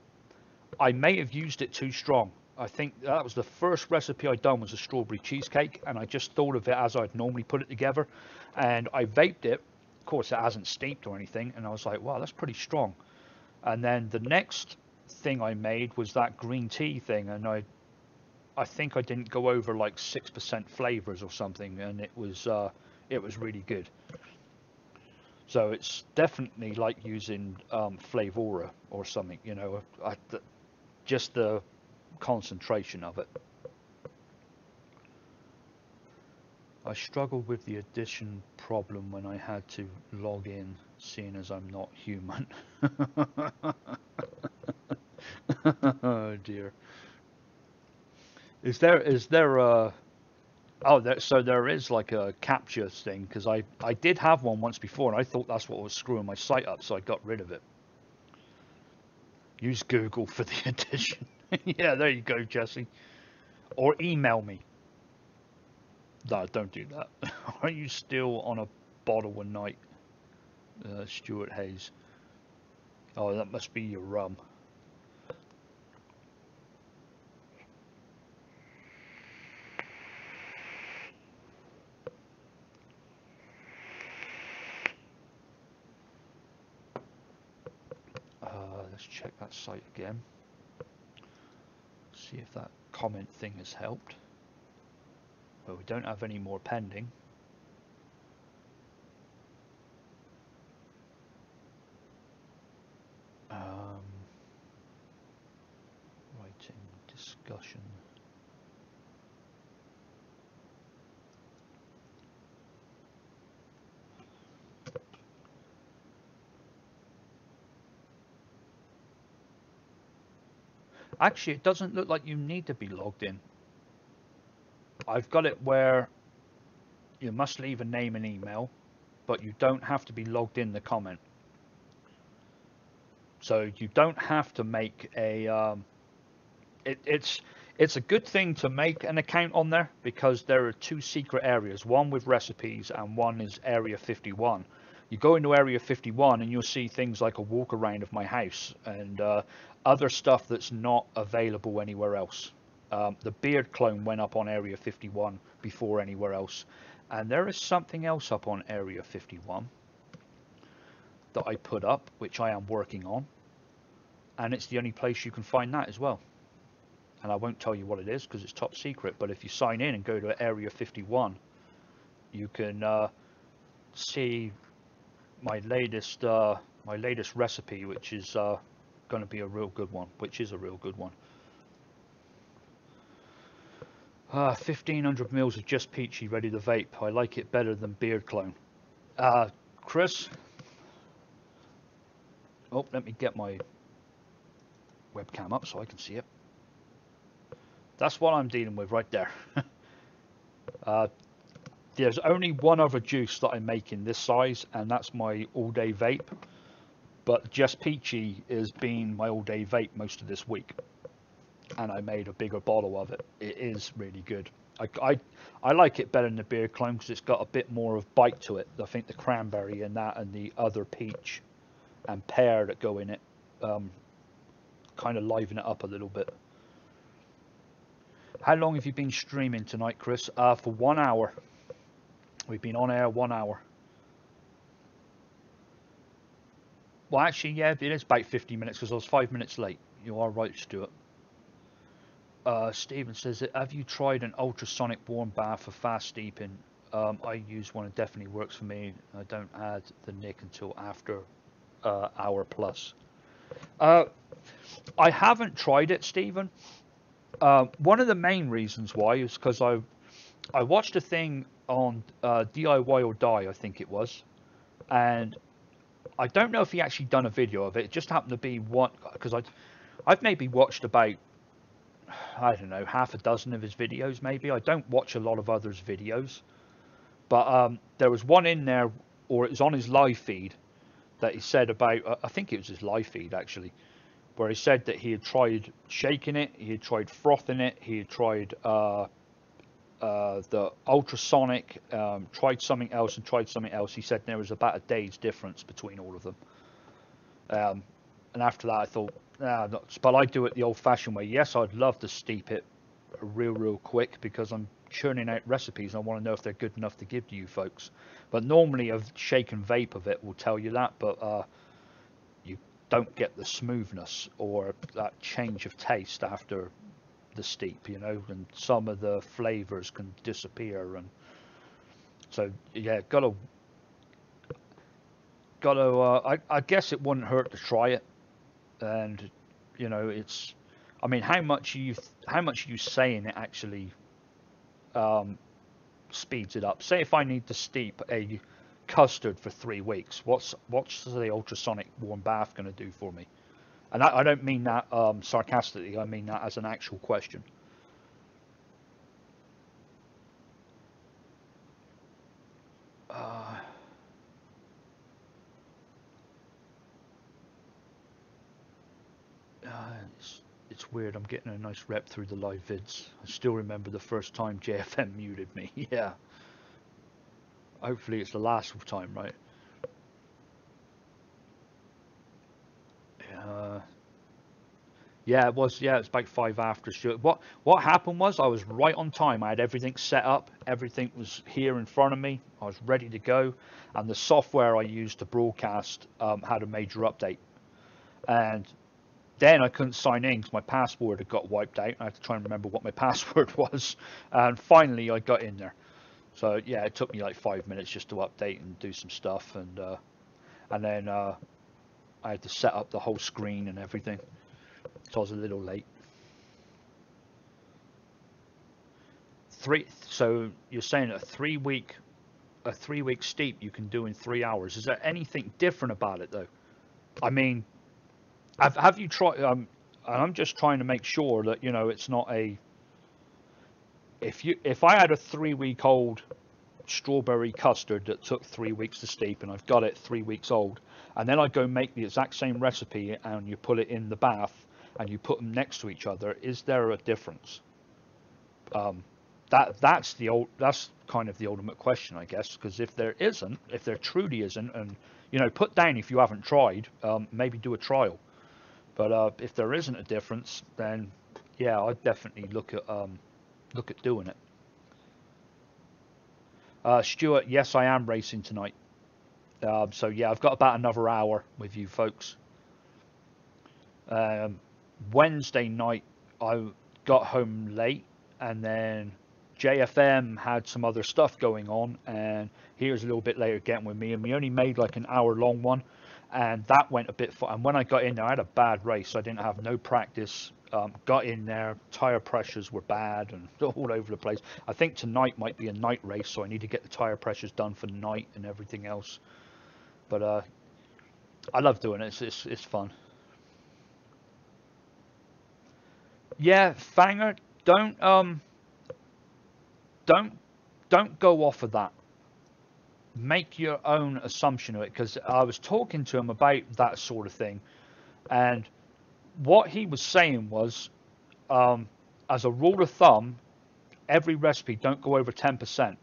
I may have used it too strong. I think that was the first recipe I'd done was a strawberry cheesecake, and I just thought of it as I'd normally put it together. And I vaped it. Of course, it hasn't steeped or anything, and I was like, wow, that's pretty strong. And then the next thing I made was that green tea thing, and I think I didn't go over like 6% flavors or something, and it was really good. So it's definitely like using Flavora or something, you know, just the concentration of it. I struggled with the addition problem when I had to log in, seeing as I'm not human. Oh dear. Is there a so there is like a capture thing, because I did have one once before, and I thought that's what was screwing my site up, so I got rid of it. Use Google for the addition. Yeah, there you go, Jesse. Or email me. No, don't do that. Are you still on a bottle a night? Stuart Hayes. Oh, that must be your rum. Let's check that site again. See if that comment thing has helped. Well, we don't have any more pending. Writing discussion. Actually, it doesn't look like you need to be logged in. I've got it where you must leave a name and email, but you don't have to be logged in to comment. So you don't have to make a. It's a good thing to make an account on there because there are two secret areas, one with recipes and one is Area 51. You go into Area 51 and you'll see things like a walk around of my house and other stuff that's not available anywhere else. The beard clone went up on Area 51 before anywhere else, and there is something else up on Area 51 that I put up, which I am working on, and it's the only place you can find that as well. And I won't tell you what it is because it's top secret, but if you sign in and go to Area 51, you can see my latest recipe, which is going to be a real good one, 1500 mils of Just Peachy ready to vape. I like it better than Beard Clone. Chris, oh, let me get my webcam up so I can see it. That's what I'm dealing with right there. There's only one other juice that I make in this size, and that's my all-day vape. But Just Peachy has been my all-day vape most of this week, and I made a bigger bottle of it. It is really good. I like it better than the Beard Clone because it's got a bit more of bite to it. I think the cranberry and that and the other peach and pear that go in it kind of liven it up a little bit. How long have you been streaming tonight, Chris? For 1 hour. We've been on air 1 hour. Well, actually, yeah, it is about 50 minutes because I was 5 minutes late. You are right, Stuart. Stephen says, have you tried an ultrasonic warm bath for fast steeping? I use one, it definitely works for me. I don't add the nick until after hour plus. I haven't tried it, Stephen. One of the main reasons why is because I watched a thing on DIY or Die, I think it was, and I don't know if he actually done a video of it. It just happened to be one because I've maybe watched about, I don't know, half a dozen of his videos maybe. I don't watch a lot of others' videos, but there was one in there, or it was on his live feed, that he said about, I think it was his live feed actually, where he said that he had tried shaking it, he had tried frothing it, he had tried the ultrasonic, tried something else and tried something else. He said there was about a day's difference between all of them. And after that I thought, but I do it the old-fashioned way. Yes, I'd love to steep it real quick because I'm churning out recipes and I want to know if they're good enough to give to you folks. But normally a shaken vape of it will tell you that, but you don't get the smoothness or that change of taste after the steep, you know, and some of the flavors can disappear. And so yeah, I guess it wouldn't hurt to try it. And you know, it's, I mean, how much are you saying it actually speeds it up? Say if I need to steep a custard for 3 weeks, what's the ultrasonic warm bath going to do for me? And I don't mean that sarcastically. I mean that as an actual question. It's weird. I'm getting a nice rep through the live vids. I still remember the first time JFM muted me. Yeah. Hopefully it's the last time, right? Yeah, it was. Yeah, it's about 5 after. What happened was I was right on time. I had everything set up. Everything was here in front of me. I was ready to go, and the software I used to broadcast had a major update, and then I couldn't sign in because my password had got wiped out. I had to try and remember what my password was, and finally I got in there. So yeah, it took me like 5 minutes just to update and do some stuff, and then I had to set up the whole screen and everything. So I was a little late. So you're saying a 3 week steep you can do in 3 hours. Is there anything different about it though? I mean, have you tried? and I'm just trying to make sure that it's not a if I had a 3 week old strawberry custard that took 3 weeks to steep, and I've got it 3 weeks old, and then I go make the exact same recipe and you put it in the bath and you put them next to each other, is there a difference? Um, that's kind of the ultimate question, I guess, because if there truly isn't, and put down if you haven't tried, maybe do a trial. But if there isn't a difference, then yeah, I'd definitely look at doing it. Stuart, yes, I am racing tonight. So yeah, I've got about another hour with you folks. Um, Wednesday night, I got home late, and then JFM had some other stuff going on, and he was a little bit later getting with me, and we only made like an hour long one, and that went a bit far. And when I got in there, I had a bad race. I didn't have no practice. Got in there, tire pressures were bad and all over the place. I think tonight might be a night race, so I need to get the tire pressures done for the night and everything else. But I love doing it. It's fun. Yeah, Fanger, don't don't don't go off of that. Make your own assumption of it, because I was talking to him about that sort of thing, and what he was saying was, um, as a rule of thumb, every recipe don't go over 10%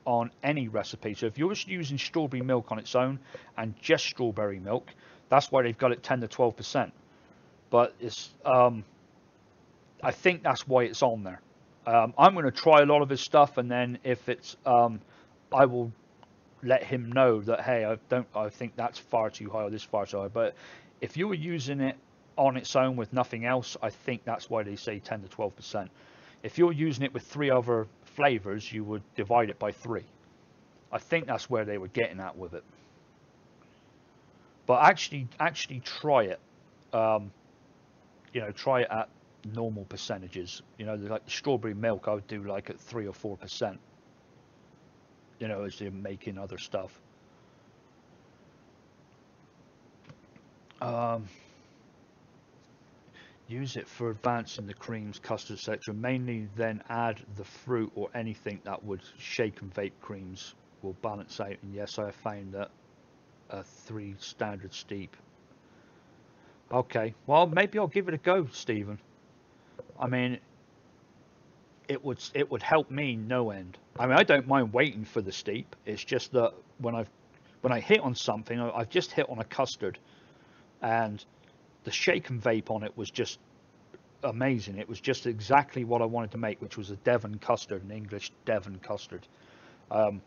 on any recipe. So if you're just using strawberry milk on its own and just strawberry milk, that's why they've got it 10 to 12%. But I think that's why it's on there. I'm going to try a lot of his stuff, and then if it's, I will let him know that, hey, I think that's far too high or this far too high. But if you were using it on its own with nothing else, I think that's why they say 10 to 12%. If you're using it with three other flavors, you would divide it by three. I think that's where they were getting at with it. But actually try it. Um, try it at normal percentages. Like the strawberry milk, I would do like at 3 or 4%. As you're making other stuff. Um, Use it for advancing the creams, custard, etc. Mainly then add the fruit or anything that would shake and vape creams will balance out. And yes, I have found that a 3 standard steep. Okay, well maybe I'll give it a go, Stephen. I mean, it would help me no end. I mean, I don't mind waiting for the steep. It's just that when I hit on something, I've just hit on a custard, and the shake and vape on it was just amazing. It was just exactly what I wanted to make, which was a Devon custard, an English Devon custard. Um,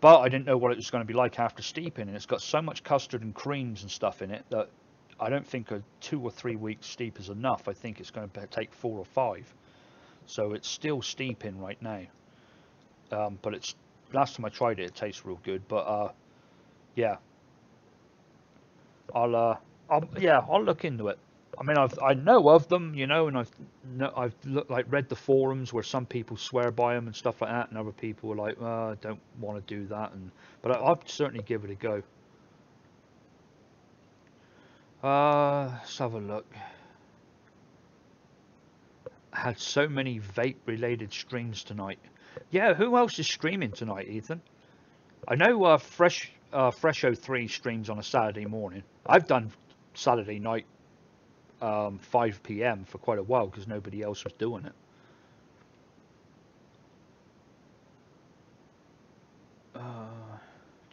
but I didn't know what it was going to be like after steeping, and it's got so much custard and creams and stuff in it that I don't think a 2 or 3 week steep is enough. I think it's going to take 4 or 5. So it's still steeping right now. But it's last time I tried it, it tastes real good. But yeah, I'll look into it. I mean, I know of them, and I've read the forums where some people swear by them and stuff like that, and other people are like, I don't want to do that, but I'll certainly give it a go. Let's have a look. Had so many vape-related streams tonight. Yeah, who else is streaming tonight, Ethan? I know Fresh 03 streams on a Saturday morning. I've done Saturday night 5 p.m. for quite a while because nobody else was doing it.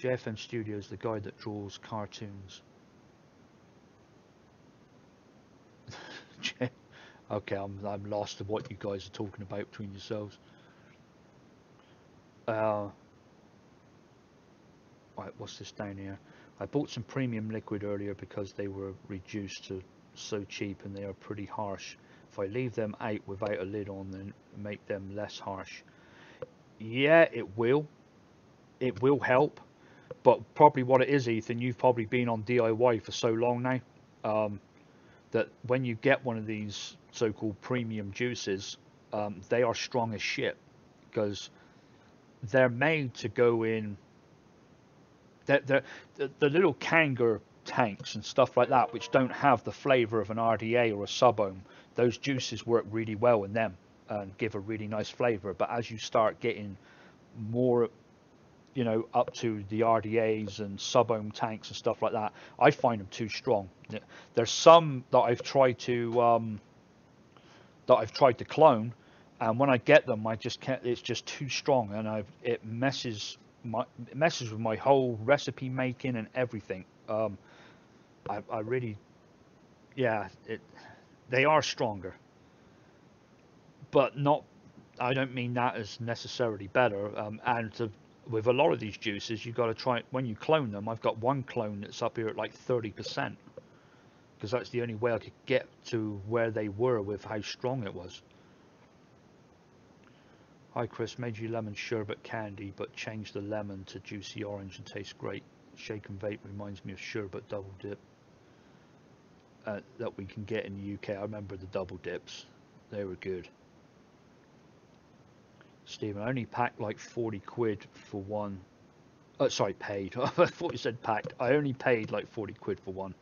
JFM Studios, the guy that draws cartoons. Okay, I'm lost of what you guys are talking about between yourselves. Right, what's this down here? I bought some premium liquid earlier because they were reduced to so cheap, and they are pretty harsh. If I leave them out without a lid on, then make them less harsh. Yeah, it will. It will help. But probably what it is, Ethan, you've probably been on DIY for so long now, that when you get one of these so-called premium juices, they are strong as shit, because they're made to go in. The little Kanger tanks and stuff like that, which don't have the flavour of an RDA or a sub-ohm, those juices work really well in them and give a really nice flavour. But as you start getting more, you know, up to the RDAs and sub-ohm tanks and stuff like that, I find them too strong. There's some that I've tried to clone, and when I get them, I just can't. It's just too strong, and it messes with my whole recipe making and everything. I really, yeah, they are stronger, but not. I don't mean that as necessarily better. With a lot of these juices, you've got to try when you clone them. I've got one clone that's up here at like 30%, because that's the only way I could get to where they were with how strong it was. Hi Chris, made you lemon sherbet candy, but changed the lemon to juicy orange and tastes great. Shake and vape reminds me of sherbet double dip that we can get in the UK. I remember the double dips; they were good. Stephen, I only packed like 40 quid for one. Oh, sorry, paid. I thought you said packed. I only paid like 40 quid for one.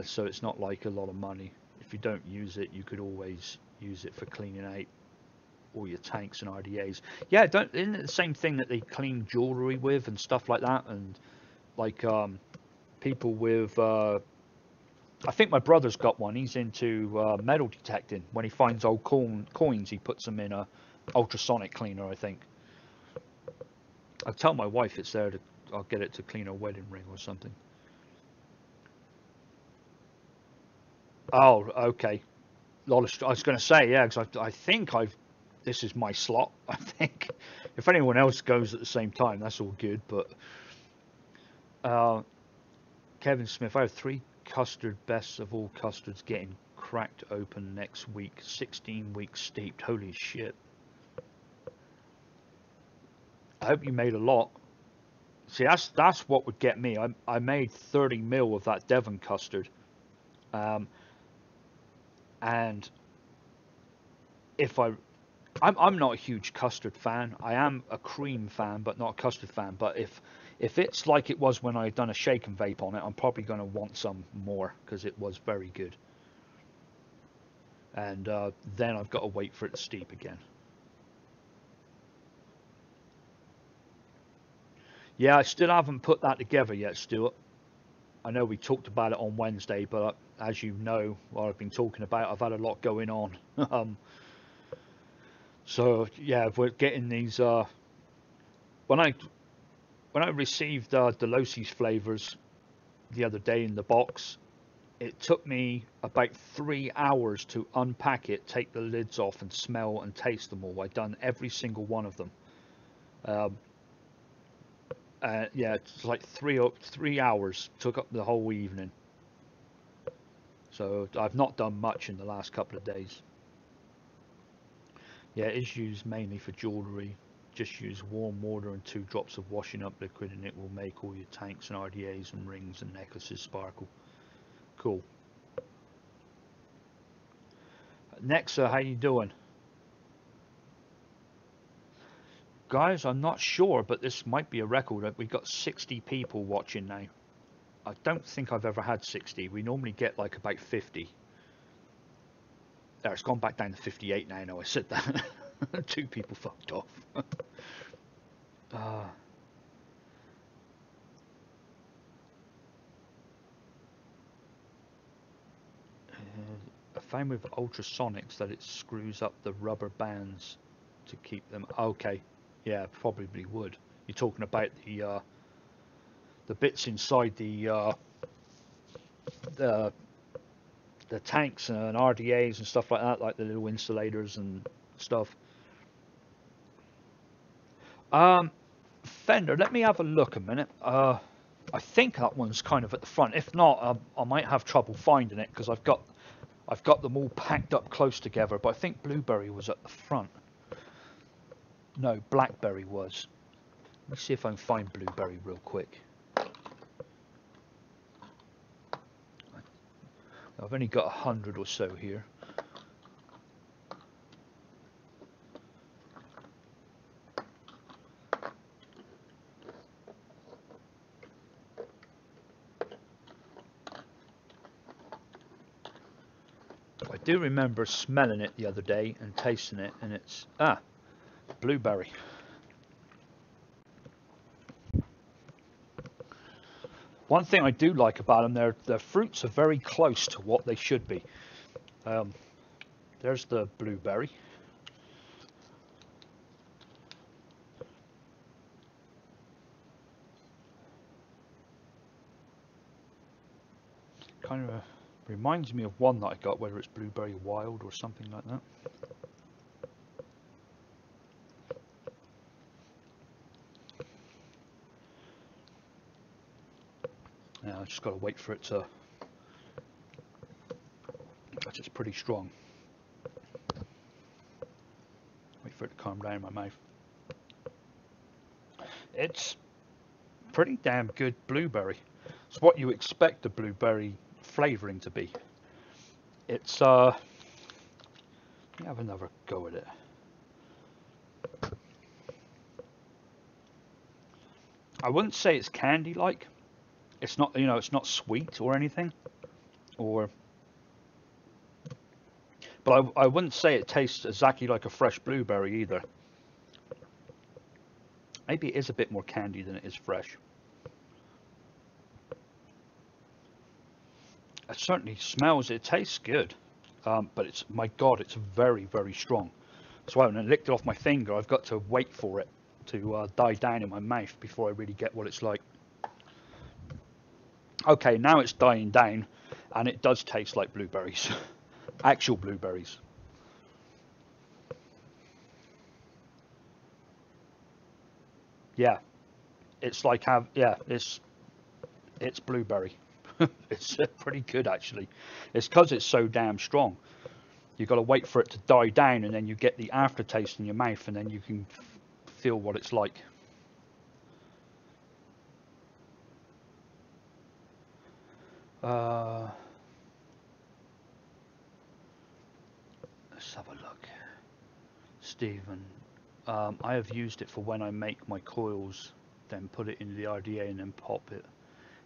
So it's not like a lot of money. If you don't use it, you could always use it for cleaning out all your tanks and RDAs. Yeah, isn't it the same thing that they clean jewelry with and stuff like that? And like people with, I think my brother's got one. He's into metal detecting. When he finds old coins, he puts them in a ultrasonic cleaner, I think. I'll tell my wife it's there. I'll get it to clean a wedding ring or something. Oh, okay. I was going to say, yeah, because I think this is my slot. I think if anyone else goes at the same time, that's all good. But Kevin Smith, I have 3 custard bests of all custards getting cracked open next week. 16 weeks steeped. Holy shit! I hope you made a lot. See, that's what would get me. I made 30 mil of that Devon custard, and if I'm not a huge custard fan. I am a cream fan, but not a custard fan. But if it's like it was when I done a shake and vape on it, I'm probably going to want some more because it was very good. And then I've got to wait for it to steep again. Yeah, I still haven't put that together yet, Stuart. I know we talked about it on Wednesday, but as you know, what I've been talking about, I've had a lot going on. So yeah, we're getting these. When I received Delosi's flavors the other day in the box, it took me about 3 hours to unpack it, take the lids off, and smell and taste them all. I've done every single one of them. Yeah, it's like 3 hours. Took up the whole evening. So I've not done much in the last couple of days. Yeah, it is used mainly for jewellery. Just use warm water and 2 drops of washing up liquid and it will make all your tanks and RDAs and rings and necklaces sparkle. Cool. Nexa, how you doing? Guys, I'm not sure, but this might be a record. We've got 60 people watching now. I don't think I've ever had 60. We normally get like about 50. There, it's gone back down to 58 now. No, I said that. 2 people fucked off. I found with ultrasonics that it screws up the rubber bands to keep them. Okay, yeah, probably would. You're talking about the bits inside the tanks and RDAs and stuff like that, like the little insulators and stuff. Fender, let me have a look a minute. I think that one's kind of at the front. If not, I might have trouble finding it because I've got them all packed up close together. But I think Blueberry was at the front. No, Blackberry was. Let me see if I can find Blueberry real quick. I've only got 100 or so here. do remember smelling it the other day and tasting it, and it's blueberry. One thing I do like about them, their fruits are very close to what they should be. There's the blueberry. Kind of reminds me of one that I got, whether it's Blueberry Wild or something like that. Yeah, I just got to wait for it to. That's just pretty strong. Wait for it to calm down in my mouth. It's pretty damn good blueberry. It's what you expect the blueberry flavouring to be. It's let me have another go at it. I wouldn't say it's candy-like. It's not, it's not sweet or anything, but I wouldn't say it tastes exactly like a fresh blueberry either. Maybe it is a bit more candy than it is fresh. It certainly smells, it tastes good, but it's, my God, it's very, very strong. So when I licked it off my finger, I've got to wait for it to die down in my mouth before I really get what it's like. Okay, now it's dying down, and it does taste like blueberries, actual blueberries. Yeah, it's like it's blueberry. It's pretty good actually. It's because it's so damn strong. You've got to wait for it to die down, and then you get the aftertaste in your mouth, and then you can feel what it's like. Let's have a look. Stephen, I have used it for when I make my coils, then put it into the RDA and then pop it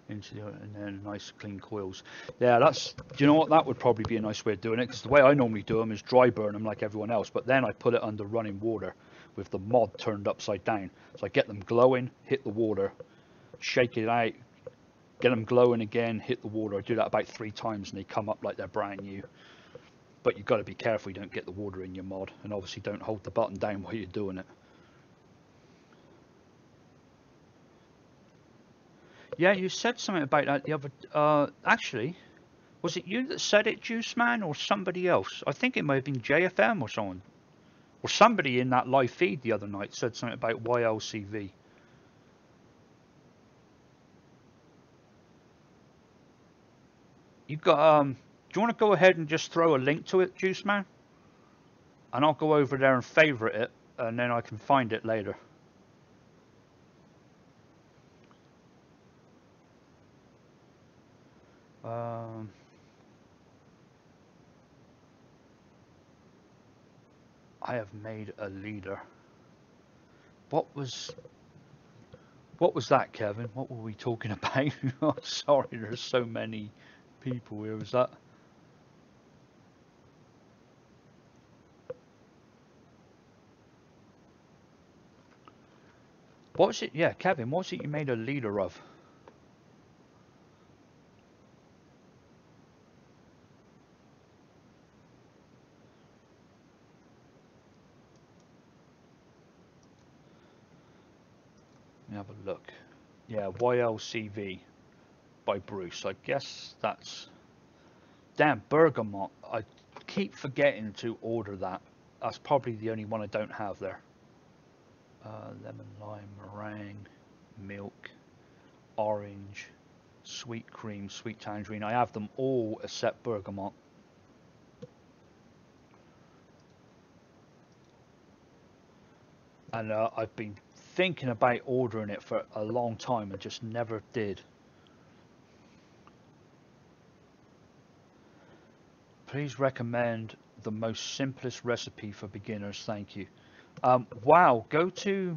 into the, and then nice clean coils. Yeah, that's, do you know what, that would probably be a nice way of doing it, because the way I normally do them is dry burn them like everyone else, but then I put it under running water with the mod turned upside down. So I get them glowing, hit the water, shake it out, get them glowing again, hit the water. I do that about 3 times and they come up like they're brand new. But you've got to be careful you don't get the water in your mod, and obviously don't hold the button down while you're doing it. Yeah, you said something about that the other. Actually, was it you that said it, Juice Man, or somebody else? I think it might have been JFM or someone, or somebody in that live feed the other night said something about YLCV. You got Do you want to go ahead and just throw a link to it, Juice Man? And I'll go over there and favorite it, and then I can find it later. Um, I have made a leader. What was that, Kevin? What were we talking about? Oh, sorry, there's so many people here. Was that? What was it? Yeah, Kevin, what was it you made a leader of? Let me have a look. Yeah, YLCV by Bruce. I guess that's... Damn, bergamot. I keep forgetting to order that. That's probably the only one I don't have there. Lemon, lime, meringue, milk, orange, sweet cream, sweet tangerine. I have them all except bergamot. And I've been thinking about ordering it for a long time and just never did. Please recommend the most simplest recipe for beginners. Thank you. Wow, go to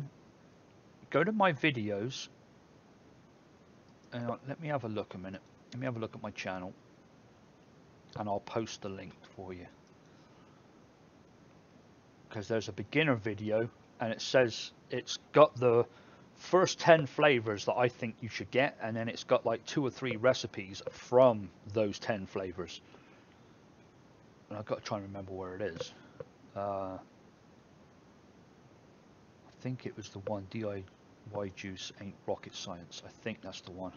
my videos. Let me have a look a minute. Let me have a look at my channel. and I'll post the link for you, because there's a beginner video and it says it's got the first 10 flavors that I think you should get, and then it's got like 2 or 3 recipes from those 10 flavors, and I've got to try and remember where it is. I think it was the one, DIY juice ain't rocket science. I think that's the one.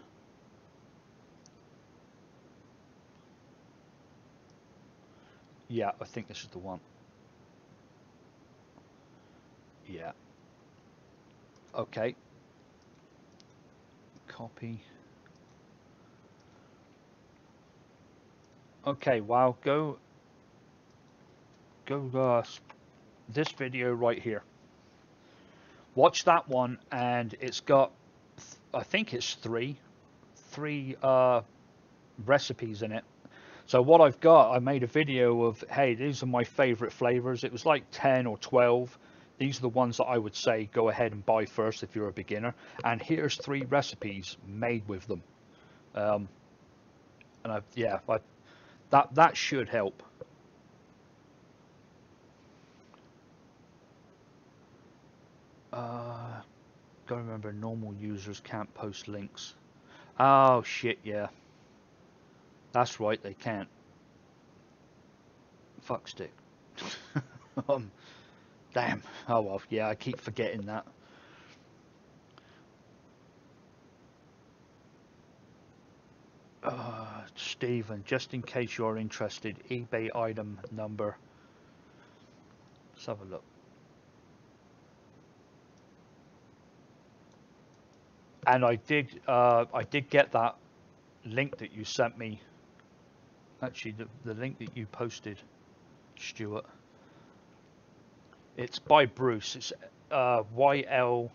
Yeah, I think this is the one. Yeah. Okay. Copy. Okay, wow, go this video right here. Watch that one, and it's got, I think it's three recipes in it. So what I've got, I made a video of, hey, these are my favorite flavors. It was like 10 or 12. These are the ones that I would say go ahead and buy first if you're a beginner. And here's 3 recipes made with them. And that should help. Gotta remember, normal users can't post links. Oh shit, yeah. That's right, they can't. Fuck stick. Damn. Oh well, yeah, I keep forgetting that. Stephen, just in case you're interested, eBay item number. Let's have a look. And I did get that link that you sent me. Actually, the link that you posted, Stuart. It's by Bruce. It's YLCV.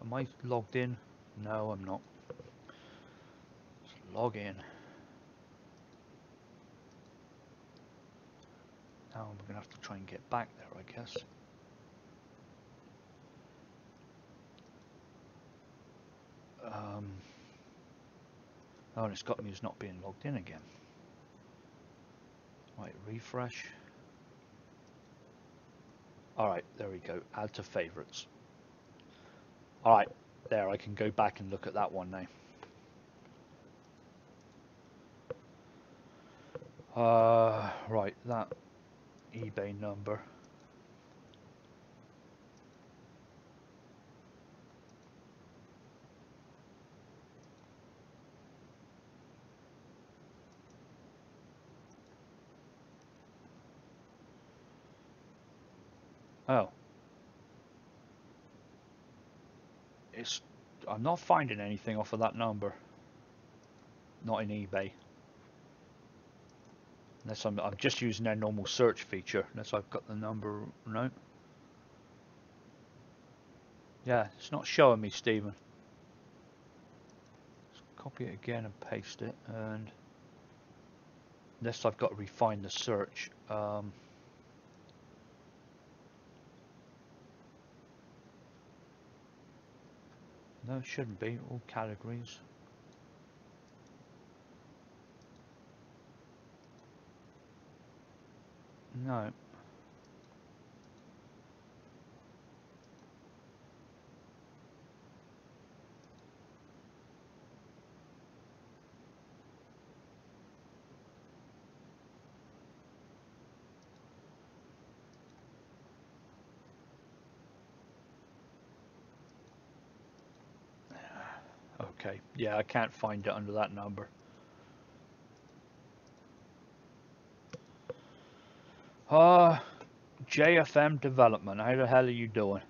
Am I logged in? No, I'm not. Let's log in. Now I'm gonna have to try and get back there, I guess. Oh, and it's got me as not being logged in again. Right, refresh. Alright, there we go. Add to favorites. Alright, there, I can go back and look at that one now. Right, that eBay number. Oh. I'm not finding anything off of that number. Not in eBay. Unless I'm just using their normal search feature. Unless I've got the number. No. Yeah, it's not showing me, Stephen. Let's copy it again and paste it. And unless I've got to refine the search. No, it shouldn't be. All categories. No. Okay. Yeah, I can't find it under that number. JFM Development. How the hell are you doing?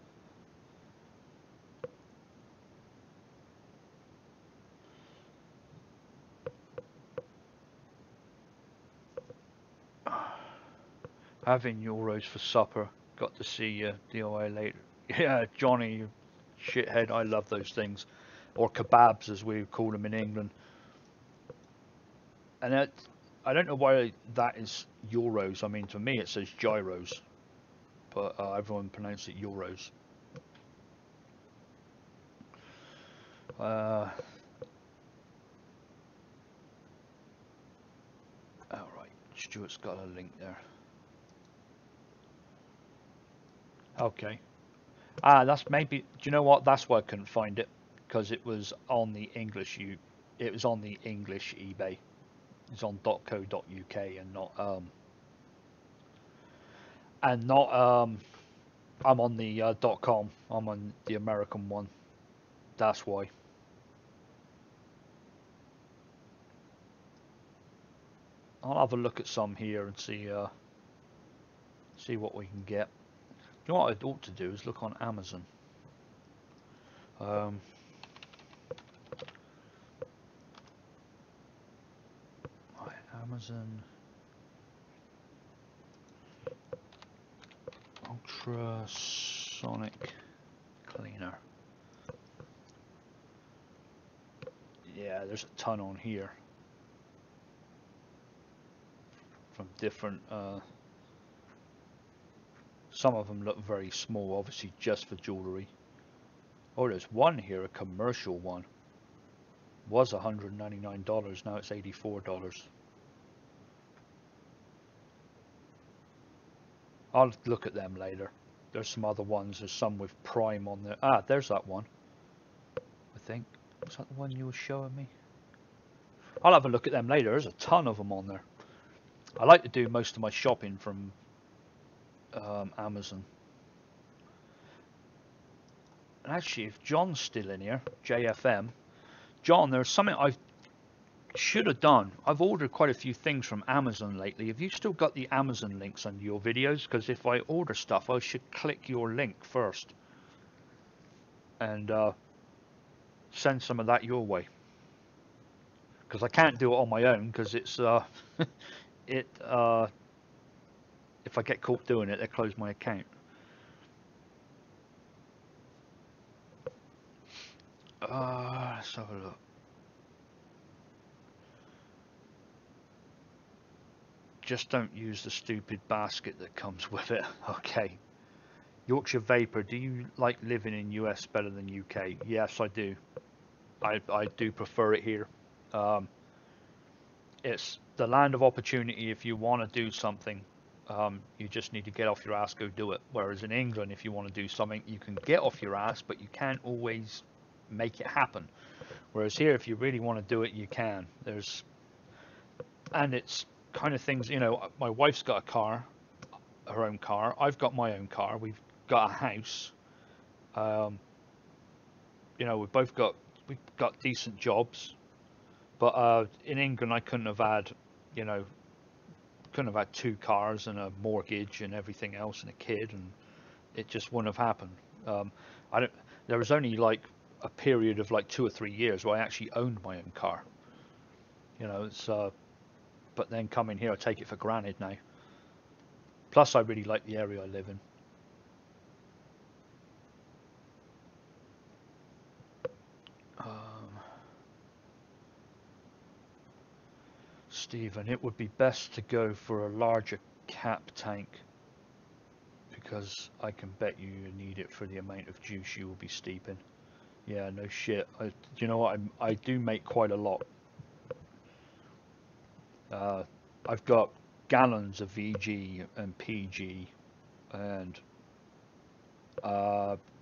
Having euros for supper. Got to see you. DOA later. Yeah, Johnny, you shithead. I love those things. Or kebabs, as we call them in England. And I don't know why that is euros. I mean, to me it says gyros. But everyone pronounces it euros. Alright, Stuart's got a link there. Okay. Ah, that's maybe. Do you know what? That's why I couldn't find it, because it was on the English. It was on the English eBay. It's on .co.uk and not. I'm on the .com. I'm on the American one. That's why. I'll have a look at some here and see what we can get. You know what I ought to do is look on Amazon. Um, Amazon ultrasonic cleaner. Yeah, there's a ton on here from different. Some of them look very small, obviously just for jewellery. Oh, there's one here, a commercial one. Was $199, now it's $84. I'll look at them later. There's some other ones. There's some with Prime on there. Ah, there's that one. I think. Was that the one you were showing me? I'll have a look at them later. There's a ton of them on there. I like to do most of my shopping from Amazon. And actually, if John's still in here, JFM, John, there's something I should have done. I've ordered quite a few things from Amazon lately. Have you still got the Amazon links under your videos? Because if I order stuff, I should click your link first and send some of that your way. Because I can't do it on my own, because it's if I get caught doing it, they close my account. Let's have a look. Just don't use the stupid basket that comes with it. Okay. Yorkshire Vapor, do you like living in US better than UK? Yes, I do. I do prefer it here. It's the land of opportunity. If you want to do something, you just need to get off your ass, go do it. Whereas in England, if you want to do something, you can get off your ass, but you can't always make it happen. Whereas here, if you really want to do it, you can. And it's kind of things, my wife's got a car, her own car. I've got my own car. We've got a house. We've got decent jobs. But in England, I couldn't have had two cars and a mortgage and everything else and a kid, and it just wouldn't have happened. I don't. There was only like a period of like 2 or 3 years where I actually owned my own car. But then coming here, I take it for granted now. Plus, I really like the area I live in. Stephen, it would be best to go for a larger cap tank, because I can bet you need it for the amount of juice you will be steeping. Yeah, no shit. Do you know what? I do make quite a lot. I've got gallons of VG and PG, and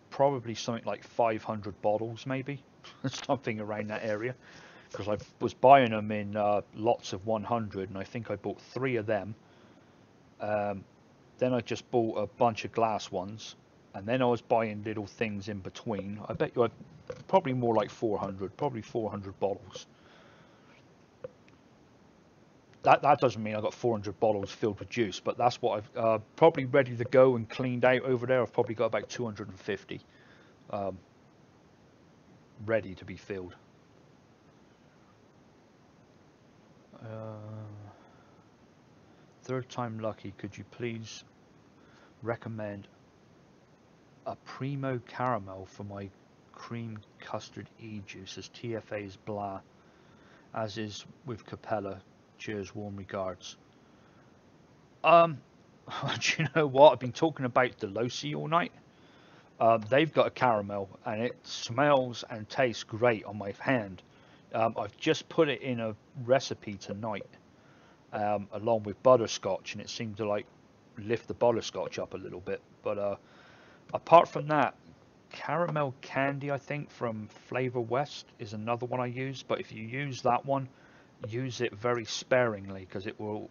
probably something like 500 bottles, maybe something around that area. Because I was buying them in lots of 100, and I think I bought 3 of them. Then I just bought a bunch of glass ones, and then I was buying little things in between. I bet you I probably more like 400, probably 400 bottles. That doesn't mean I got 400 bottles filled with juice, but that's what I've probably ready to go and cleaned out over there. I've probably got about 250 ready to be filled. Third time lucky, could you please recommend a Primo Caramel for my cream custard e-juice, as TFA's blah, as is with Capella. Cheers, warm regards. Do you know what? I've been talking about Delosi all night. They've got a caramel, and it smells and tastes great on my hand. I've just put it in a recipe tonight, along with butterscotch, and it seemed to like lift the butterscotch up a little bit. But apart from that, caramel candy, I think, from Flavor West is another one I use. But if you use that one, use it very sparingly because it will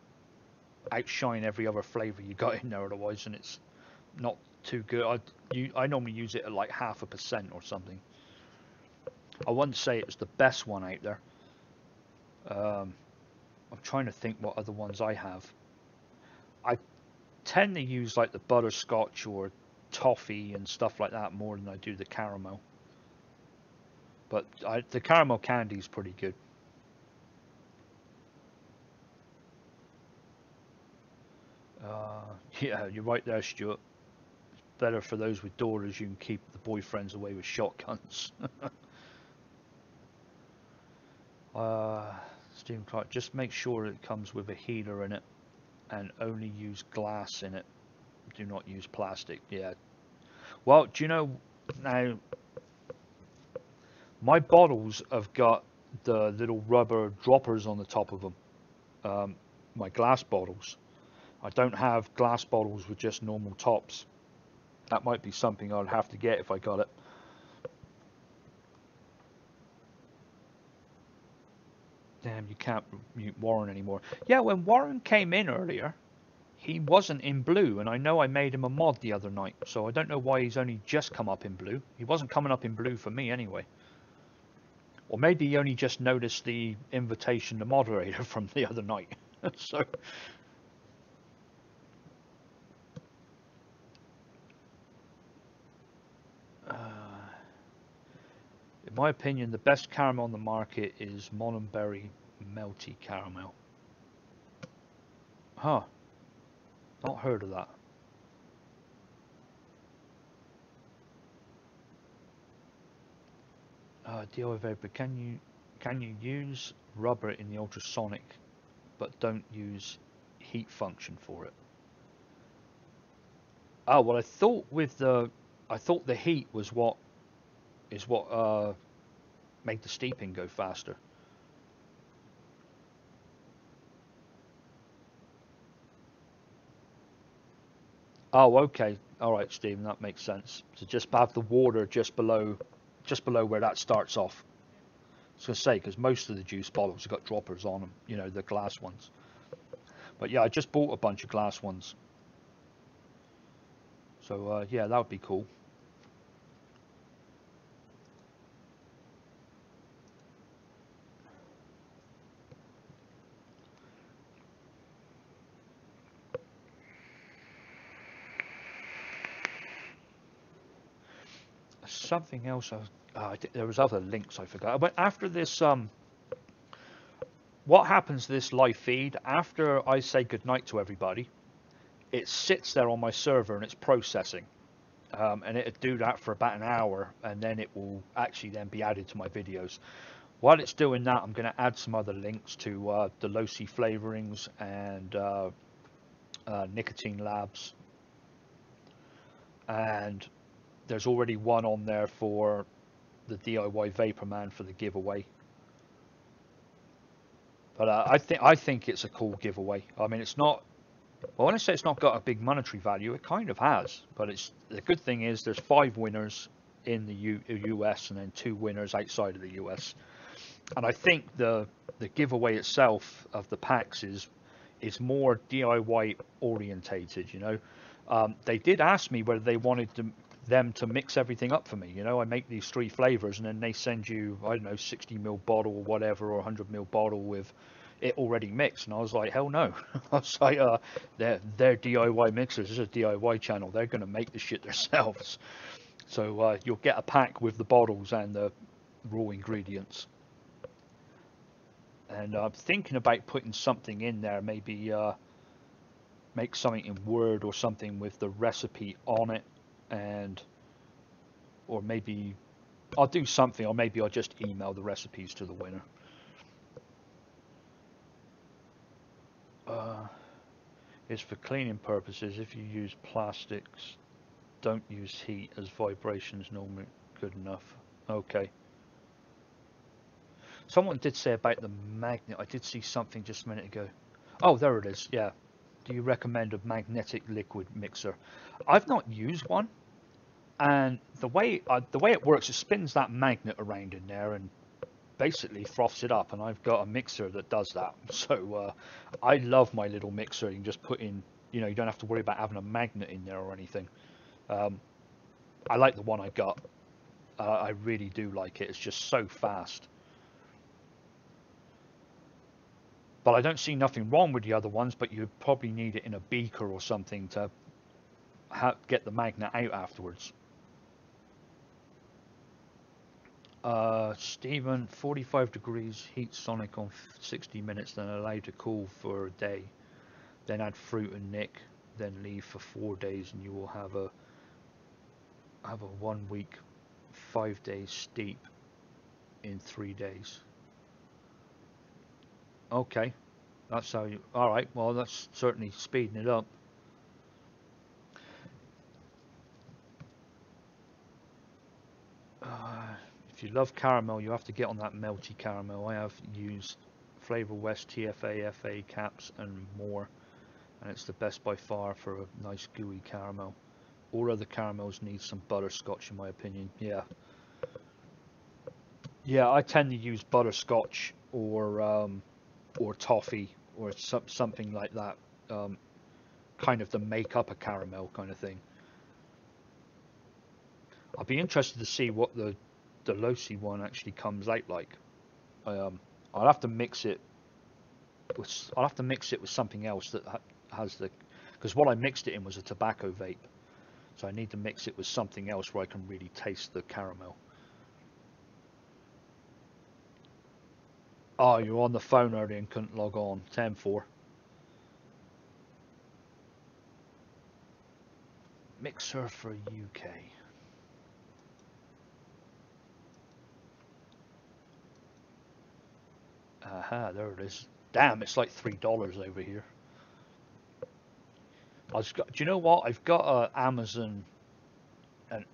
outshine every other flavor you got in there otherwise, and it's not too good. I normally use it at like 0.5% or something. I wouldn't say it's the best one out there. I'm trying to think what other ones I have. I tend to use like the butterscotch or toffee and stuff like that more than I do the caramel. But the caramel candy is pretty good. Yeah, you're right there, Stuart. Better for those with daughters, you can keep the boyfriends away with shotguns. Stephen Clark, just make sure it comes with a heater in it and only use glass in it. Do not use plastic. Yeah. Well, do you know, now my bottles have got the little rubber droppers on the top of them. My glass bottles. I don't have glass bottles with just normal tops. That might be something I'd have to get if I got it. Damn, you can't mute Warren anymore. Yeah, when Warren came in earlier, he wasn't in blue, and I know I made him a mod the other night, so I don't know why he's only just come up in blue. He wasn't coming up in blue for me anyway. Or maybe he only just noticed the invitation to moderator from the other night. So, in my opinion, the best caramel on the market is Mononberry Melty Caramel. Huh, not heard of that. DIY Vapor, can you use rubber in the ultrasonic, but don't use heat function for it? Oh well, I thought the heat was what made the steeping go faster. Oh, okay, all right, Stephen, that makes sense. So just have the water just below where that starts off. I was gonna say because most of the juice bottles have got droppers on them, you know, the glass ones. But yeah, I just bought a bunch of glass ones, so yeah, that would be cool. Something else. There was other links I forgot. But after this, what happens to this live feed after I say goodnight to everybody? It sits there on my server and it's processing, and it'll do that for about an hour, and then it will actually then be added to my videos. While it's doing that, I'm going to add some other links to the Losi flavorings and Nicotine Labs, and there's already one on there for the DIY Vapor Man for the giveaway. But I think it's a cool giveaway. I mean, it's not. Well, when I say it's not got a big monetary value, it kind of has. But it's the good thing is there's 5 winners in the US and then 2 winners outside of the US. And I think the giveaway itself of the packs is more DIY orientated. You know, they did ask me whether they wanted them to mix everything up for me. You know, I make these 3 flavors and then they send you, I don't know, 60 ml bottle or whatever, or 100 ml bottle with it already mixed. And I was like, hell no. I was like, they're DIY mixers. This is a DIY channel. They're going to make the shit themselves. So you'll get a pack with the bottles and the raw ingredients. And I'm thinking about putting something in there, maybe make something in Word or something with the recipe on it, and or maybe I'll do something, or maybe I'll just email the recipes to the winner. It's for cleaning purposes. If you use plastics, don't use heat as vibrations normally good enough. Okay. Someone did say about the magnet. I did see something just a minute ago. Oh, there it is. Yeah. Do you recommend a magnetic liquid mixer? I've not used one, and the way it works, it spins that magnet around in there and basically froths it up. And I've got a mixer that does that. So I love my little mixer. You can just put in, you don't have to worry about having a magnet in there or anything. Um, I like the one I got. I really do like it. It's just so fast. But I don't see nothing wrong with the other ones. But you probably need it in a beaker or something to get the magnet out afterwards. Stephen, 45 degrees, heat Sonic on 60 minutes, then allow to cool for a day. Then add fruit and nick, then leave for 4 days, and you will have a 1 week, 5 days steep in 3 days. Okay, that's how you. All right, well that's certainly speeding it up. Uh, if you love caramel, you have to get on that melty caramel. I have used Flavor West TFA, FA caps, and more, and it's the best by far for a nice gooey caramel. All other caramels need some butterscotch, in my opinion. Yeah, yeah. I tend to use butterscotch or toffee or something like that, um, kind of to make up a caramel kind of thing. I'll be interested to see what the Losi one actually comes out like. Um, I'll have to mix it I'll have to mix it with something else that has the, because what I mixed it in was a tobacco vape, so I need to mix it with something else where I can really taste the caramel. Oh, you're on the phone earlier and couldn't log on. 10-4. Mixer for UK. Aha, there it is. Damn, it's like $3 over here. Do you know what? I've got a Amazon and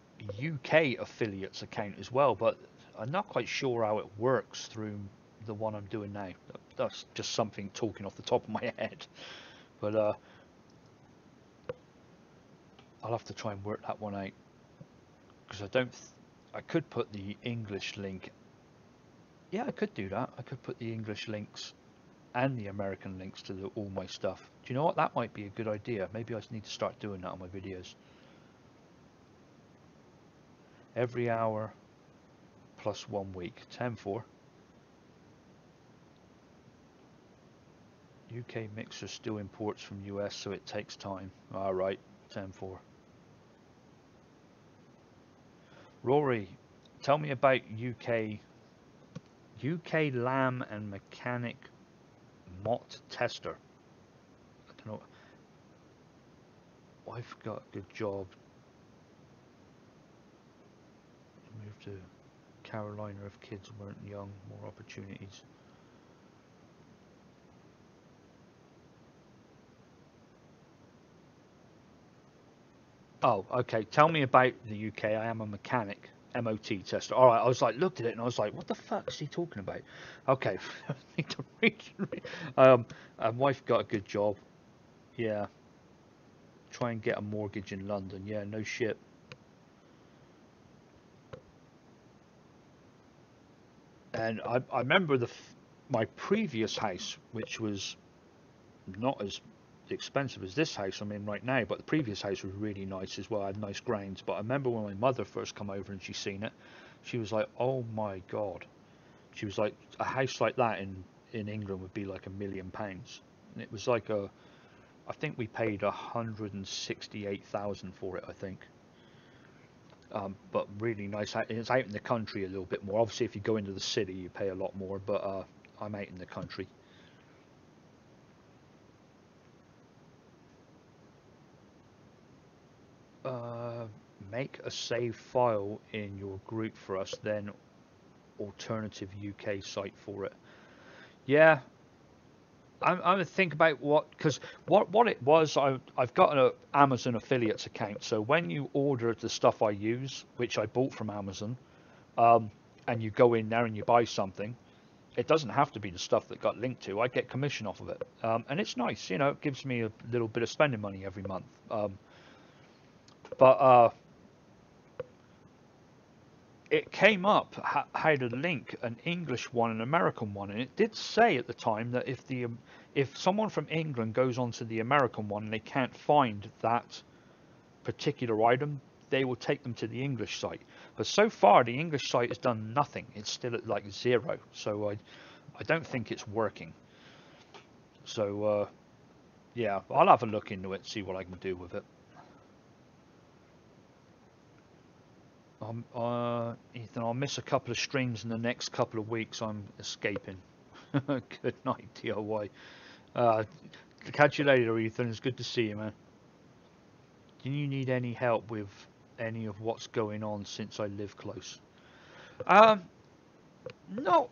UK affiliates account as well, but I'm not quite sure how it works through the one I'm doing now. That's just something talking off the top of my head. But I'll have to try and work that one out because I don't. I could put the English link. Yeah, I could do that. I could put the English links and the American links to all my stuff. Do you know what? That might be a good idea. Maybe I need to start doing that on my videos. Every hour plus 1 week. 10-4. UK mixer still imports from US, so it takes time. All right, 10-4. Rory, tell me about UK lamb and mechanic mott tester. I don't know. I've got a good job. Moved to Carolina if kids weren't young, more opportunities. Oh, okay. Tell me about the UK. I am a mechanic, MOT tester. All right. I was like, looked at it and I was like, what the fuck is he talking about? Okay. I need to read. Wife got a good job. Yeah. Try and get a mortgage in London. Yeah. No shit. And I remember my previous house, which was not as expensive as this house I'm in right now, but the previous house was really nice as well. I had nice grounds. But I remember when my mother first come over and she seen it, she was like, "Oh my god!" She was like, "A house like that in England would be like £1 million." And it was like I think we paid 168,000 for it. I think. But really nice. It's out in the country a little bit more. Obviously, if you go into the city, you pay a lot more. But I'm out in the country. Uh, Make a save file in your group for us, then alternative UK site for it. Yeah, I'm gonna think about because what it was. I've got an Amazon affiliates account, so when you order the stuff I use, which I bought from Amazon, um, and you go in there and you buy something, It doesn't have to be the stuff that got linked to. I get commission off of it, and it's nice. You know, it gives me a little bit of spending money every month. But it came up how to link an English one and an American one, and it did say at the time that if someone from England goes onto the American one and they can't find that particular item, they will take them to the English site. But so far, the English site has done nothing. It's still at like 0. So I don't think it's working. So yeah, I'll have a look into it, see what I can do with it. Ethan, I'll miss a couple of streams in the next couple of weeks. I'm escaping. Good night, DIY. Catch you later, Ethan. It's good to see you, man. Do you need any help with any of what's going on since I live close? Not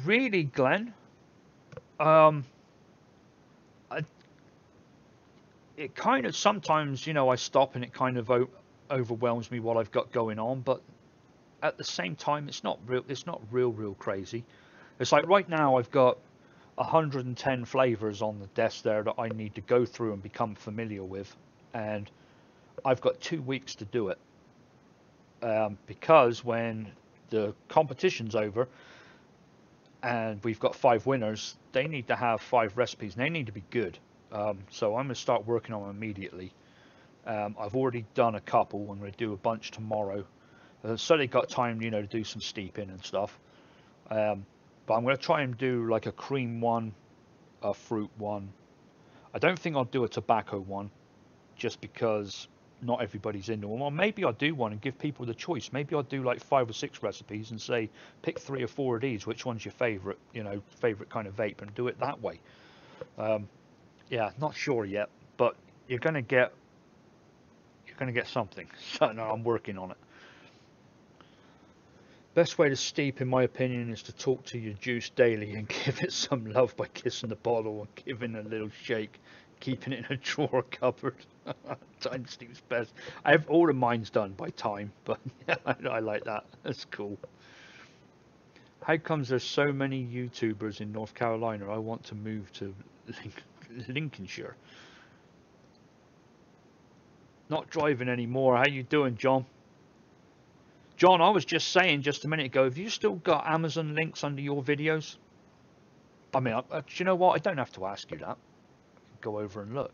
really, Glenn. It kind of sometimes, you know, I stop and it kind of overwhelms me what I've got going on, but at the same time, it's not real. It's not real crazy. It's like right now I've got 110 flavors on the desk there that I need to go through and become familiar with, and I've got 2 weeks to do it. Because when the competition's over and we've got 5 winners, they need to have 5 recipes and they need to be good. So I'm going to start working on them immediately. I've already done a couple. I'm going to do a bunch tomorrow. So they got time, you know, to do some steeping and stuff. But I'm going to try and do like a cream one, a fruit one. I don't think I'll do a tobacco one, just because not everybody's into them. Or maybe I'll do one and give people the choice. Maybe I'll do like 5 or 6 recipes and say, pick 3 or 4 of these. Which one's your favorite? You know, favorite kind of vape, and do it that way. Yeah, not sure yet, but you're gonna get something. So no, I'm working on it. Best way to steep, in my opinion, is to talk to your juice daily and give it some love by kissing the bottle and giving it a little shake, keeping it in a drawer cupboard. Time steeps best. I have all of mine's done by time, but yeah, I like that. That's cool. How comes there's so many YouTubers in North Carolina? I want to move to Lincolnshire. Not driving anymore. How you doing, John? John, I was just saying just a minute ago, have you still got Amazon links under your videos? I mean, do you know what? I don't have to ask you that. Go over and look.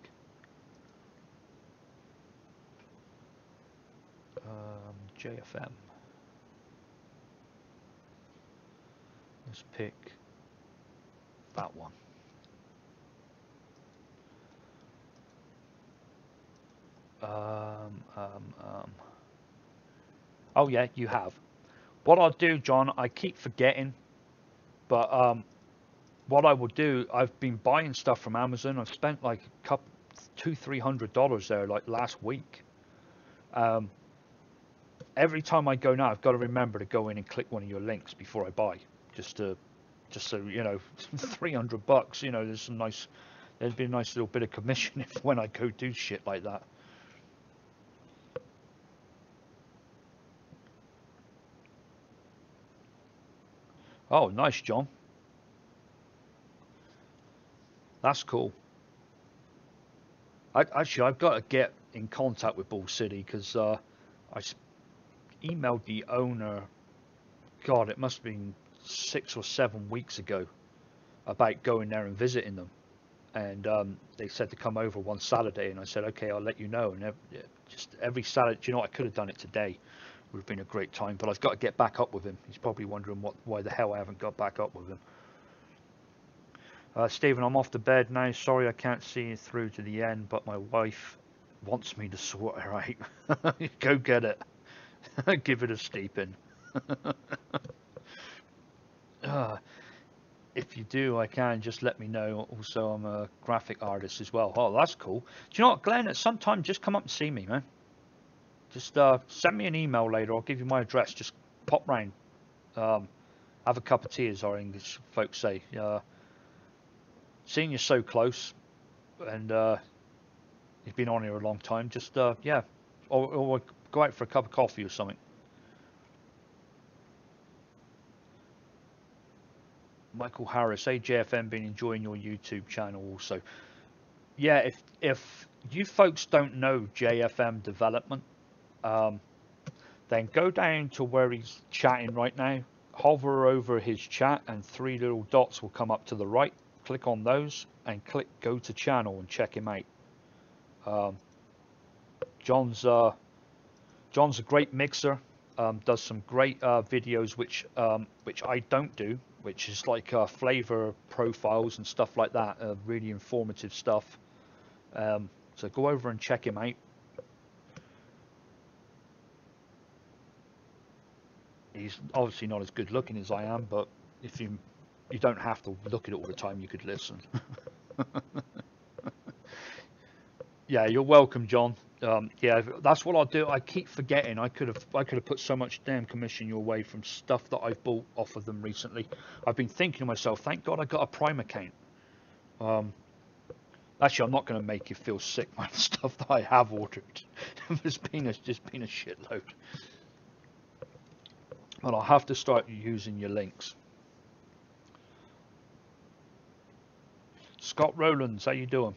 JFM. Let's pick that one. Oh yeah, you have. What I'll do, John, I keep forgetting, but what I will do, I've been buying stuff from Amazon. I've spent like a couple, $200-300 there like last week. Every time I go now, I've got to remember to go in and click one of your links before I buy, just so you know, $300. You know, there'd be a nice little bit of commission if when I go do shit like that. Oh, nice, John. That's cool. Actually, I've got to get in contact with Ball City because I emailed the owner. God, it must have been 6 or 7 weeks ago about going there and visiting them, and they said to come over one Saturday, and I said, okay, I'll let you know. And just every Saturday, do you know what? I could have done it today. It would have been a great time, but I've got to get back up with him. He's probably wondering why the hell I haven't got back up with him. Stephen, I'm off to bed now. Sorry I can't see you through to the end, but my wife wants me to sort her out. Go get it. Give it a steeping. If you do, I can just let me know. Also, I'm a graphic artist as well. Oh, that's cool. Do you know what, Glenn? At some time, just come up and see me, man. Just send me an email later. I'll give you my address. Just pop round. Have a cup of tea, as our English folks say. Seeing you so close, and you've been on here a long time. Just yeah, or go out for a cup of coffee or something. Michael Harris, AJFM, been enjoying your YouTube channel also. Yeah, if you folks don't know JFM Development, um, then go down to where he's chatting right now, hover over his chat, and three little dots will come up to the right. Click on those and click go to channel and check him out. Um, John's a great mixer. Does some great videos which I don't do, which is like flavor profiles and stuff like that. Really informative stuff. So go over and check him out. He's obviously not as good looking as I am, but if you don't have to look at it all the time, you could listen. Yeah, you're welcome, John. Yeah, that's what I'll do. I keep forgetting. I could have put so much damn commission your way from stuff that I've bought off of them recently. I've been thinking to myself, thank God I got a Prime account. Actually, I'm not going to make you feel sick by the stuff that I have ordered. It's just been a shitload. But I'll have to start using your links. Scott Rowlands, how you doing?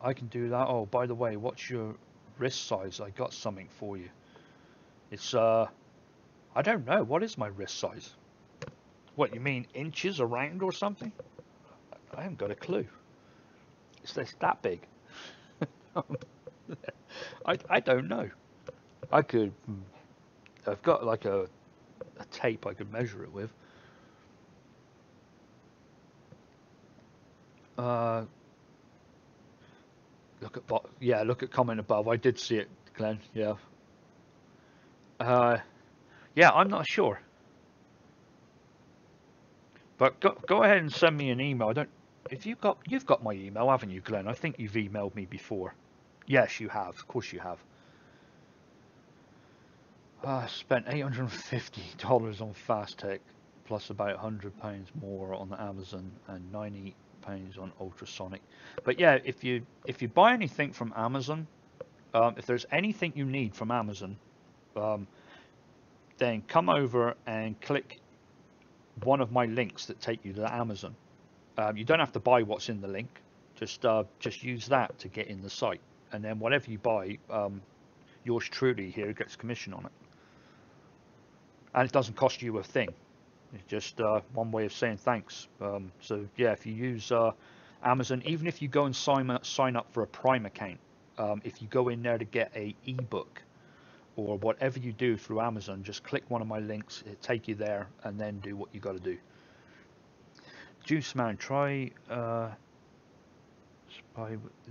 I can do that. Oh, by the way, what's your wrist size? I got something for you. It's I don't know. What is my wrist size? What, you mean inches around or something? I haven't got a clue. It's that big. I don't know. I could. I've got like a tape I could measure it with. Look at comment above. I did see it, Glenn. Yeah. Yeah, I'm not sure. But go ahead and send me an email. I don't. If you've got my email, haven't you, Glenn? I think you've emailed me before. Yes, you have. Of course you have. I spent $850 on Fastech, plus about £100 more on Amazon and £90 on Ultrasonic. But yeah, if you buy anything from Amazon, if there's anything you need from Amazon, then come over and click one of my links that take you to Amazon. You don't have to buy what's in the link. Just use that to get in the site, and then whatever you buy, yours truly here gets commission on it, and it doesn't cost you a thing. It's just one way of saying thanks. So yeah, if you use Amazon, even if you go and sign up for a Prime account, if you go in there to get a ebook or whatever you do through Amazon, just click one of my links, it'll take you there, and then do what you got to do. Juice Man, try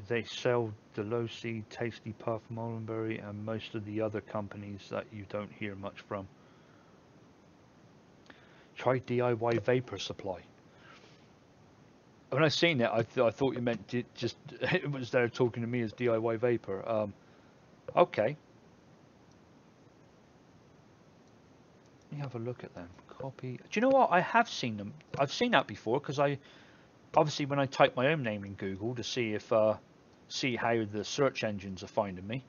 they sell Delosi, Tasty Puff, Molenberry, and most of the other companies that you don't hear much from. Try DIY Vapor Supply. When I seen it, I thought you meant just it was there talking to me as DIY Vapor. Okay. Let me have a look at them. Copy. Do you know what? I have seen them. I've seen that before because I obviously when I type my own name in Google to see if see how the search engines are finding me,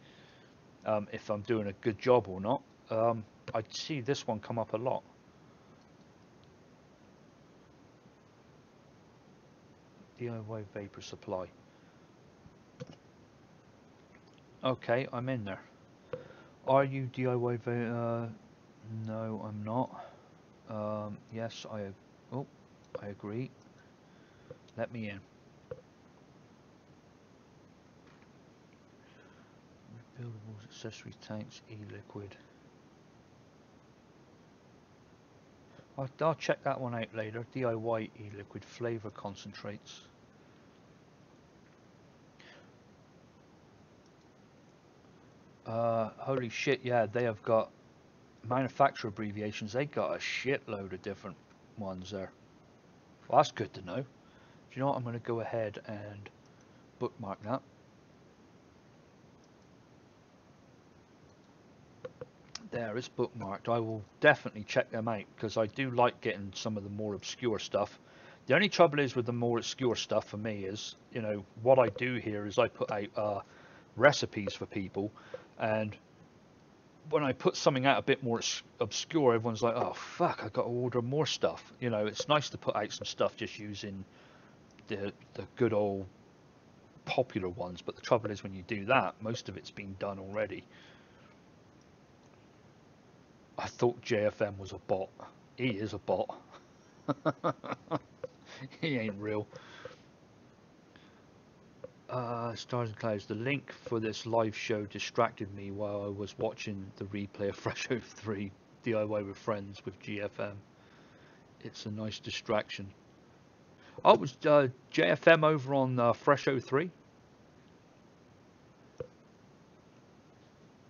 if I'm doing a good job or not. I see this one come up a lot. DIY Vapor Supply. Okay, I'm in there. Are you DIY Vapor? No, I'm not. Yes, I agree. Let me in. Rebuildables, accessory tanks, e-liquid. I'll check that one out later. DIY e-liquid flavor concentrates. Holy shit, yeah, they have got manufacturer abbreviations. They got a shitload of different ones there. Well, that's good to know. Do you know what? I'm going to go ahead and bookmark that. There, it's bookmarked. I will definitely check them out because I do like getting some of the more obscure stuff. The only trouble is with the more obscure stuff for me is, you know, what I do here is I put out recipes for people, and when I put something out a bit more obscure, everyone's like, "Oh fuck, I got to order more stuff." You know, it's nice to put out some stuff just using the good old popular ones, but the trouble is when you do that, most of it's been done already. I thought JFM was a bot. He is a bot. He ain't real. Stars and Clouds. The link for this live show distracted me while I was watching the replay of Fresho 3 DIY with Friends with GFM. It's a nice distraction. Oh, it was JFM over on Fresho 3.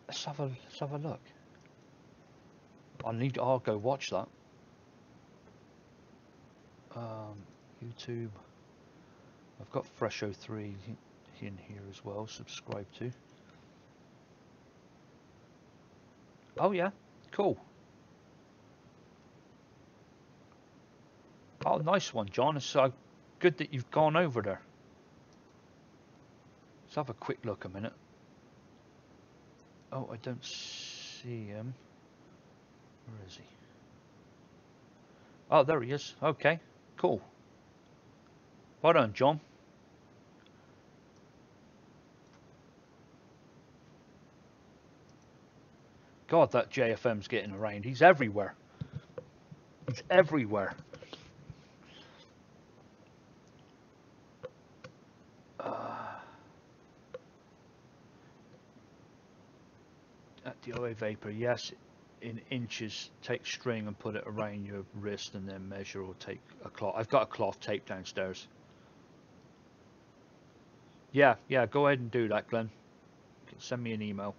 Let's have a look. I'll go watch that. YouTube. I've got Fresho 3 in here as well. Subscribe to. Oh yeah, cool. Oh, nice one, John. It's good that you've gone over there. Let's have a quick look a minute. Oh, I don't see him. Where is he? Oh, there he is. Okay, cool. Well done, John. God, that JFM's getting around. He's everywhere. He's everywhere. At DIY Vapor, yes, in inches. Take string and put it around your wrist and then measure, or take a cloth. I've got a cloth tape downstairs. Yeah, go ahead and do that, Glenn. Send me an email.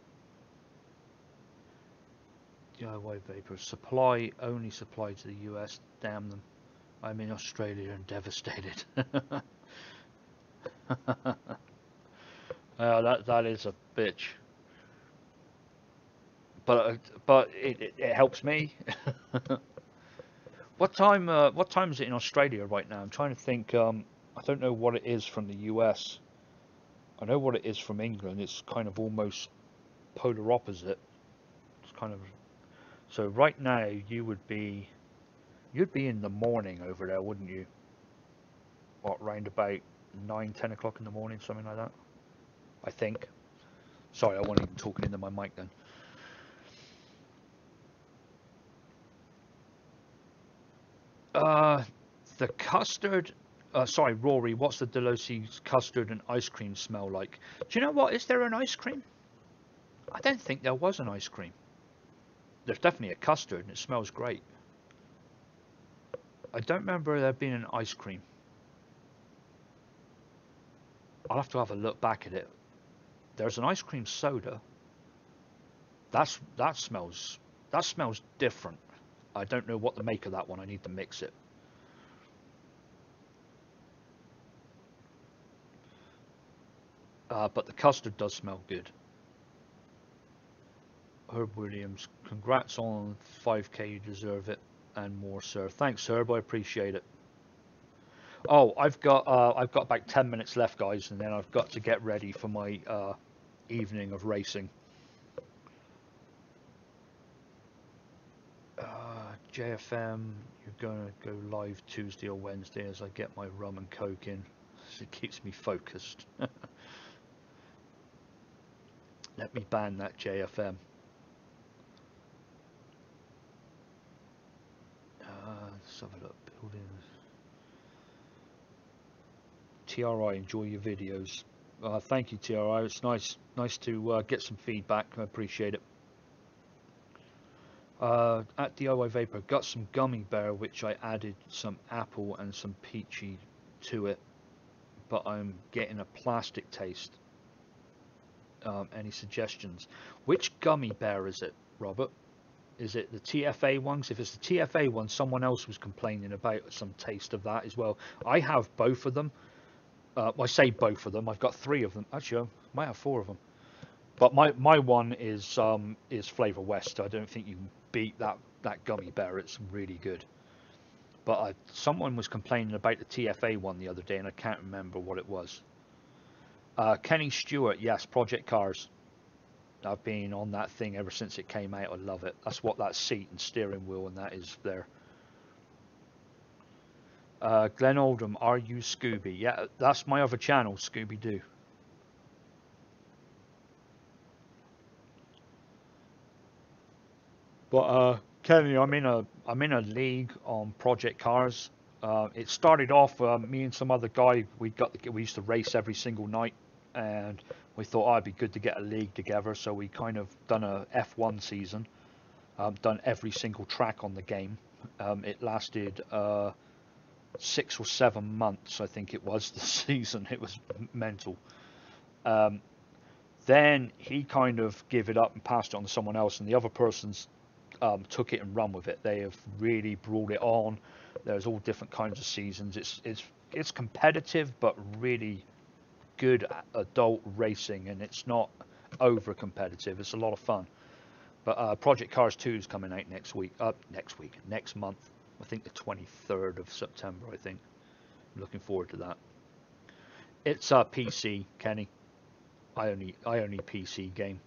DIY Vapor. Supply only supply to the US. Damn them. I'm in Australia and devastated. That is a bitch. But it helps me. What time is it in Australia right now? I'm trying to think. I don't know what it is from the US. I know what it is from England. It's kind of almost polar opposite. It's kind of, so right now you'd be in the morning over there, wouldn't you? What, round about 9, 10 o'clock in the morning, something like that? I think. Sorry, I wasn't even talking into my mic then. The custard. Sorry, Rory. What's the Delosi's custard and ice cream smell like? Do you know what? Is there an ice cream? I don't think there was an ice cream. There's definitely a custard, and it smells great. I don't remember there being an ice cream. I'll have to have a look back at it. There's an ice cream soda. That smells different. I don't know what to make of that one. I need to mix it. But the custard does smell good. Herb Williams, congrats on 5K. You deserve it and more, sir. Thanks, Herb. I appreciate it. Oh, I've got about 10 minutes left, guys, and then I've got to get ready for my evening of racing. JFM, you're going to go live Tuesday or Wednesday as I get my rum and coke in. It keeps me focused. Let me ban that JFM. Let's have a look. Buildings. TRI, enjoy your videos. Thank you, TRI. It's nice to get some feedback. I appreciate it. At DIY Vapor, got some gummy bear which I added some apple and some peachy to it, but I'm getting a plastic taste. Any suggestions? Which gummy bear is it, Robert? Is it the TFA ones? If it's the TFA one, someone else was complaining about some taste of that as well. I have both of them. I say both of them. I've got 3 of them. Actually, I might have 4 of them. But my one is Flavor West. I don't think you can beat that gummy bear. It's really good. But someone was complaining about the TFA one the other day, and I can't remember what it was. Kenny Stewart, yes, Project Cars. I've been on that thing ever since it came out. I love it. That's what that seat and steering wheel and that is there. Glenn Oldham, are you Scooby? Yeah, that's my other channel, Scooby Doo. But Kenny, I'm in a league on Project Cars. It started off me and some other guy. We used to race every single night, and we thought it'd be good to get a league together. So we kind of done a F1 season. Done every single track on the game. It lasted 6 or 7 months, I think it was, the season. It was mental. Um, then he kind of gave it up and passed it on to someone else, and the other person's took it and run with it. They have really brought it on. There's all different kinds of seasons. It's competitive, but really good adult racing, and it's not over competitive. It's a lot of fun. But Project Cars 2 is coming out next month. I think the 23rd of September. I think. I'm looking forward to that. It's a PC, Kenny. I only PC game.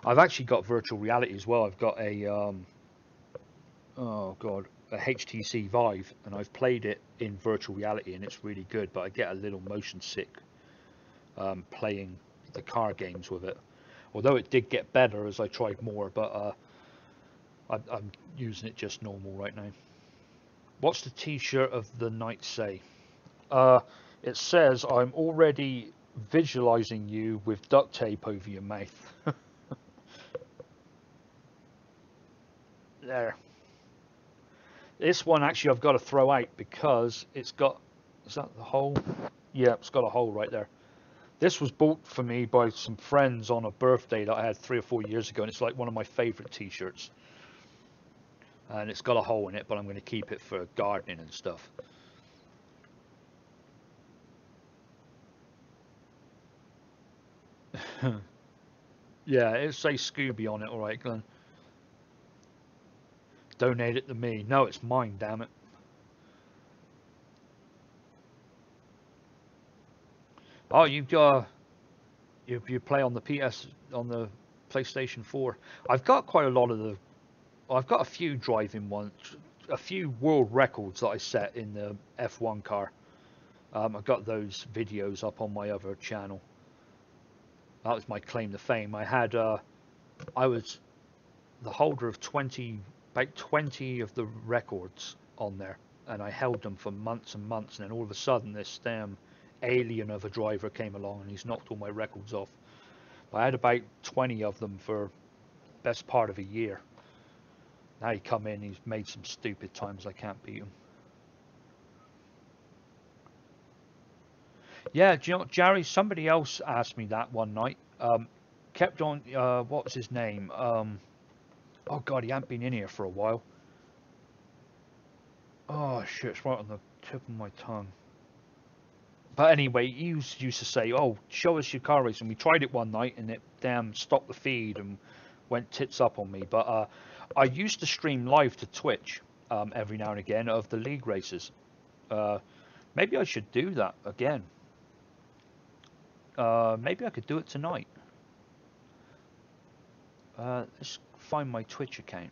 I've actually got virtual reality as well. I've got oh god, a HTC Vive, and I've played it in virtual reality, and it's really good. But I get a little motion sick playing the car games with it. Although it did get better as I tried more, but I'm using it just normal right now. What's the T-shirt of the night say? Uh, it says, "I'm already visualizing you with duct tape over your mouth." There. This one actually I've got to throw out because it's got. Is that the hole? Yeah, it's got a hole right there. This was bought for me by some friends on a birthday that I had 3 or 4 years ago, and it's like one of my favorite T-shirts. And it's got a hole in it, but I'm going to keep it for gardening and stuff. Yeah, it says Scooby on it. All right, Glenn. Donate it to me. No, it's mine. Damn it. Oh, you play on the PS on the PlayStation 4. I've got quite a lot of the. I've got a few driving ones, a few world records that I set in the F1 car. I've got those videos up on my other channel. That was my claim to fame. I was the holder of about 20 of the records on there, and I held them for months and months. And then all of a sudden, this damn alien of a driver came along, and he's knocked all my records off. But I had about 20 of them for best part of a year. Now he come in, he's made some stupid times. I can't beat him. Yeah, do you know, Jerry? Somebody else asked me that one night. Kept on. What's his name? Oh God, he hadn't been in here for a while. Oh shit, it's right on the tip of my tongue. But anyway, he used to say, "Oh, show us your car race," and we tried it one night, and it damn stopped the feed and went tits up on me. But I used to stream live to Twitch every now and again of the league races. Uh, Maybe I should do that again. Maybe I could do it tonight. Let's find my Twitch account.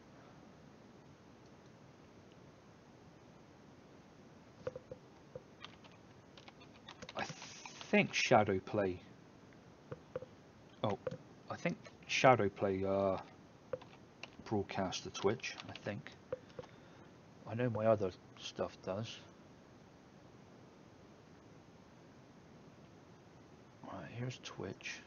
I think Shadowplay. Oh, I think Shadowplay broadcast to Twitch. I think. I know my other stuff does. Right, here's Twitch.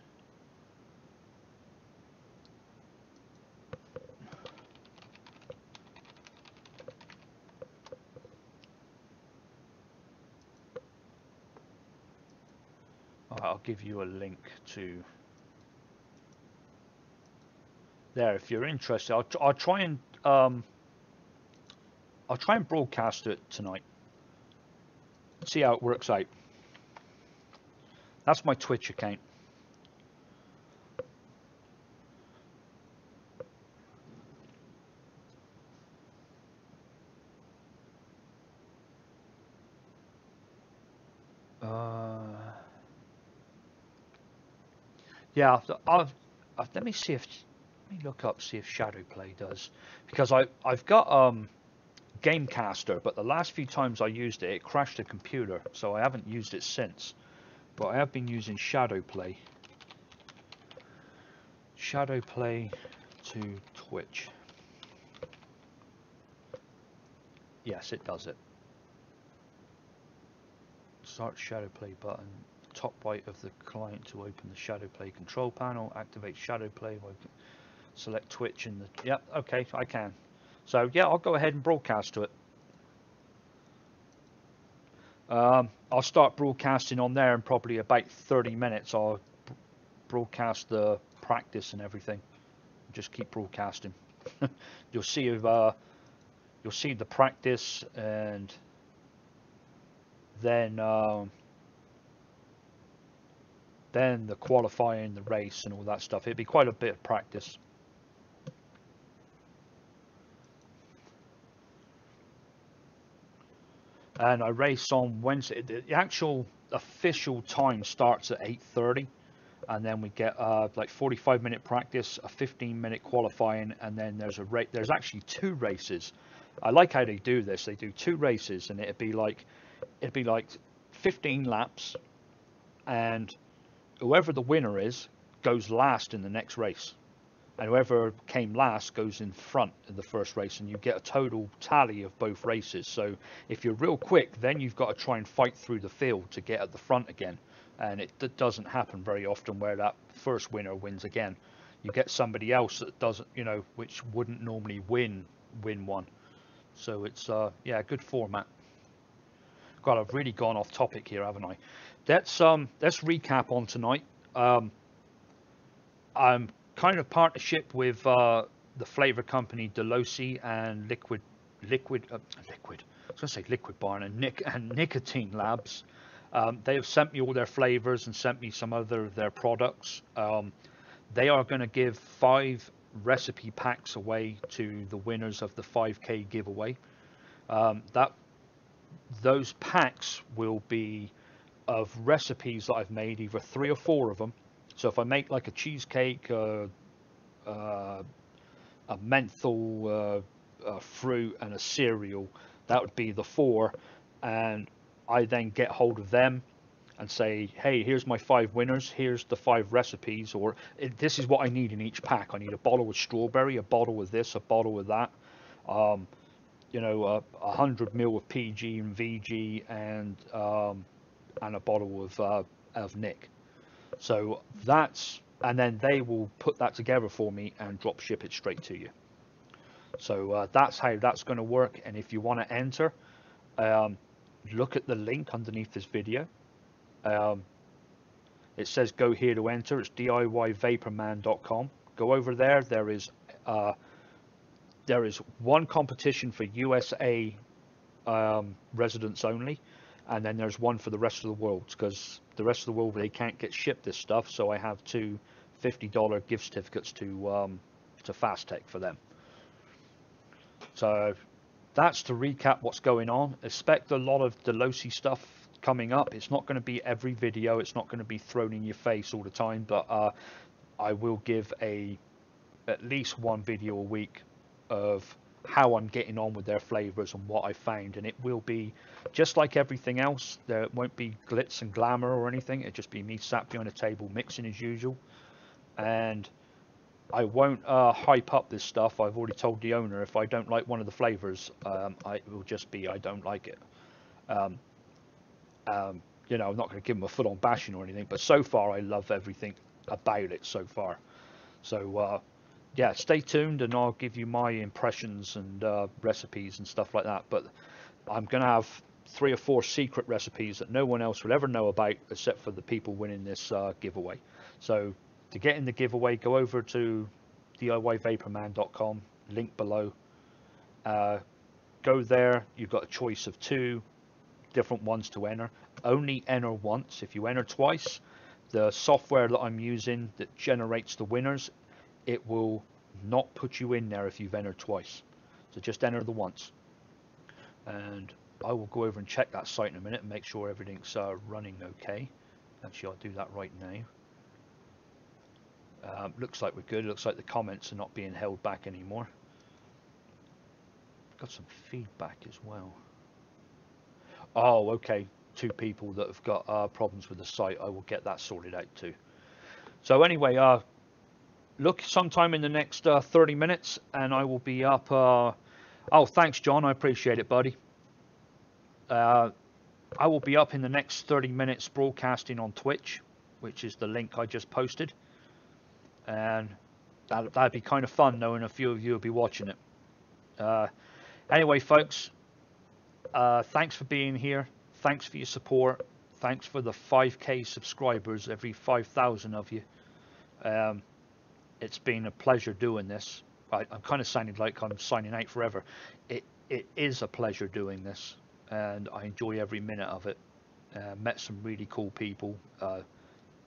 Alright, I'll give you a link to there if you're interested. I'll try and broadcast it tonight. See how it works out. That's my Twitch account. Yeah, let me see if let me look up see if Shadowplay does, because I've got Gamecaster, but the last few times I used it, it crashed the computer, so I haven't used it since. But I have been using Shadowplay. Shadowplay to Twitch. Yes, it does it. Start Shadowplay button. Top right of the client to open the Shadowplay control panel. Activate Shadowplay. Select Twitch in the. Yeah, okay, I can. So yeah, I'll go ahead and broadcast to it. I'll start broadcasting on there in probably about 30 minutes. I'll broadcast the practice and everything. Just keep broadcasting. You'll see you'll see the practice, and then the qualifying, the race, and all that stuff. It'd be quite a bit of practice. And I race on Wednesday. The actual official time starts at 8:30, and then we get like 45-minute practice, a 15-minute qualifying, and then there's a race. There's actually 2 races. I like how they do this. They do 2 races, and it'd be like 15 laps, and whoever the winner is goes last in the next race, and whoever came last goes in front in the first race, and you get a total tally of both races. So if you're real quick, then you've got to try and fight through the field to get at the front again, and it doesn't happen very often where that first winner wins again. You get somebody else that doesn't, which wouldn't normally win one. So it's yeah, a good format. God, I've really gone off topic here, haven't I? Let's recap on tonight. I'm kind of partnership with the flavor company Delosi and Liquid. I was gonna say Liquid Barn and Nicotine Labs. They have sent me all their flavors and sent me some other of their products. They are going to give 5 recipe packs away to the winners of the 5K giveaway. Those packs will be of recipes that I've made, either 3 or 4 of them. So if I make like a cheesecake, a menthol fruit, and a cereal, that would be the 4. And I then get hold of them and say, hey, here's my 5 winners, here's the 5 recipes, or this is what I need in each pack. I need a bottle of strawberry, a bottle of this, a bottle of that. 100 ml of PG and VG, and a bottle of Nick. So and then they will put that together for me and drop ship it straight to you. So that's how that's going to work. And if you want to enter, look at the link underneath this video. It says go here to enter. It's DIYVaporman.com. Go over there. There is one competition for USA residents only, and then there's one for the rest of the world, because the rest of the world, they can't get shipped this stuff. So I have 2 $50 gift certificates to Fastech for them. So that's to recap what's going on. Expect a lot of Delosi stuff coming up. It's not going to be every video. It's not going to be thrown in your face all the time, but I will give at least 1 video a week of how I'm getting on with their flavors and what I found, and it will be just like everything else. There won't be glitz and glamour or anything. It'll just be me sat behind a table mixing as usual, and I won't hype up this stuff. I've already told the owner if I don't like one of the flavors, it will just be I don't like it. I'm not going to give them a full-on bashing or anything, but so far I love everything about it so far. So yeah, stay tuned, and I'll give you my impressions and recipes and stuff like that. But I'm going to have 3 or 4 secret recipes that no one else will ever know about except for the people winning this giveaway. So to get in the giveaway, go over to DIYVaporman.com, link below. Go there. You've got a choice of 2 different ones to enter. Only enter once. If you enter twice, the software that I'm using that generates the winners, it will not put you in there if you've entered twice. So just enter the once. And I will go over and check that site in a minute and make sure everything's running okay. Actually, I'll do that right now. Looks like we're good. Looks like the comments are not being held back anymore. Got some feedback as well. Oh, okay. 2 people that have got problems with the site. I will get that sorted out too. So anyway, look sometime in the next 30 minutes and I will be up. Oh, thanks, John. I appreciate it, buddy. I will be up in the next 30 minutes broadcasting on Twitch, which is the link I just posted. And that'd be kind of fun knowing a few of you will be watching it. Anyway, folks, thanks for being here. Thanks for your support. Thanks for the 5K subscribers, every 5,000 of you. It's been a pleasure doing this. I'm kind of sounding like I'm signing out forever. It is a pleasure doing this, and I enjoy every minute of it. Met some really cool people,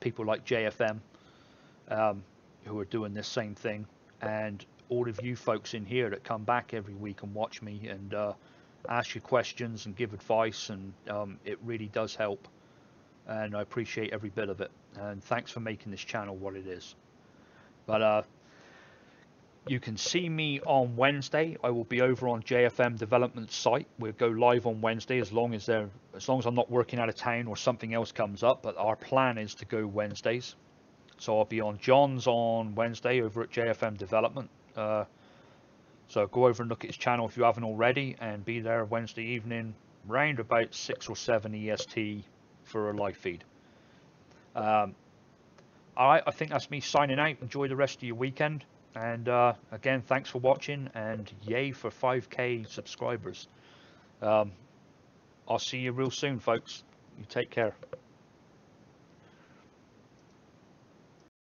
people like JFM, who are doing this same thing, and all of you folks in here that come back every week and watch me and ask you questions and give advice, and it really does help, and I appreciate every bit of it. And thanks for making this channel what it is. But you can see me on Wednesday. I will be over on JFM Development site. We'll go live on Wednesday as long as I'm not working out of town or something else comes up. But our plan is to go Wednesdays. So I'll be on John's on Wednesday over at JFM Development. So go over and look at his channel if you haven't already, and be there Wednesday evening, round about 6 or 7 EST for a live feed. All right, I think that's me signing out. Enjoy the rest of your weekend. And again, thanks for watching, and yay for 5K subscribers. I'll see you real soon, folks. You take care.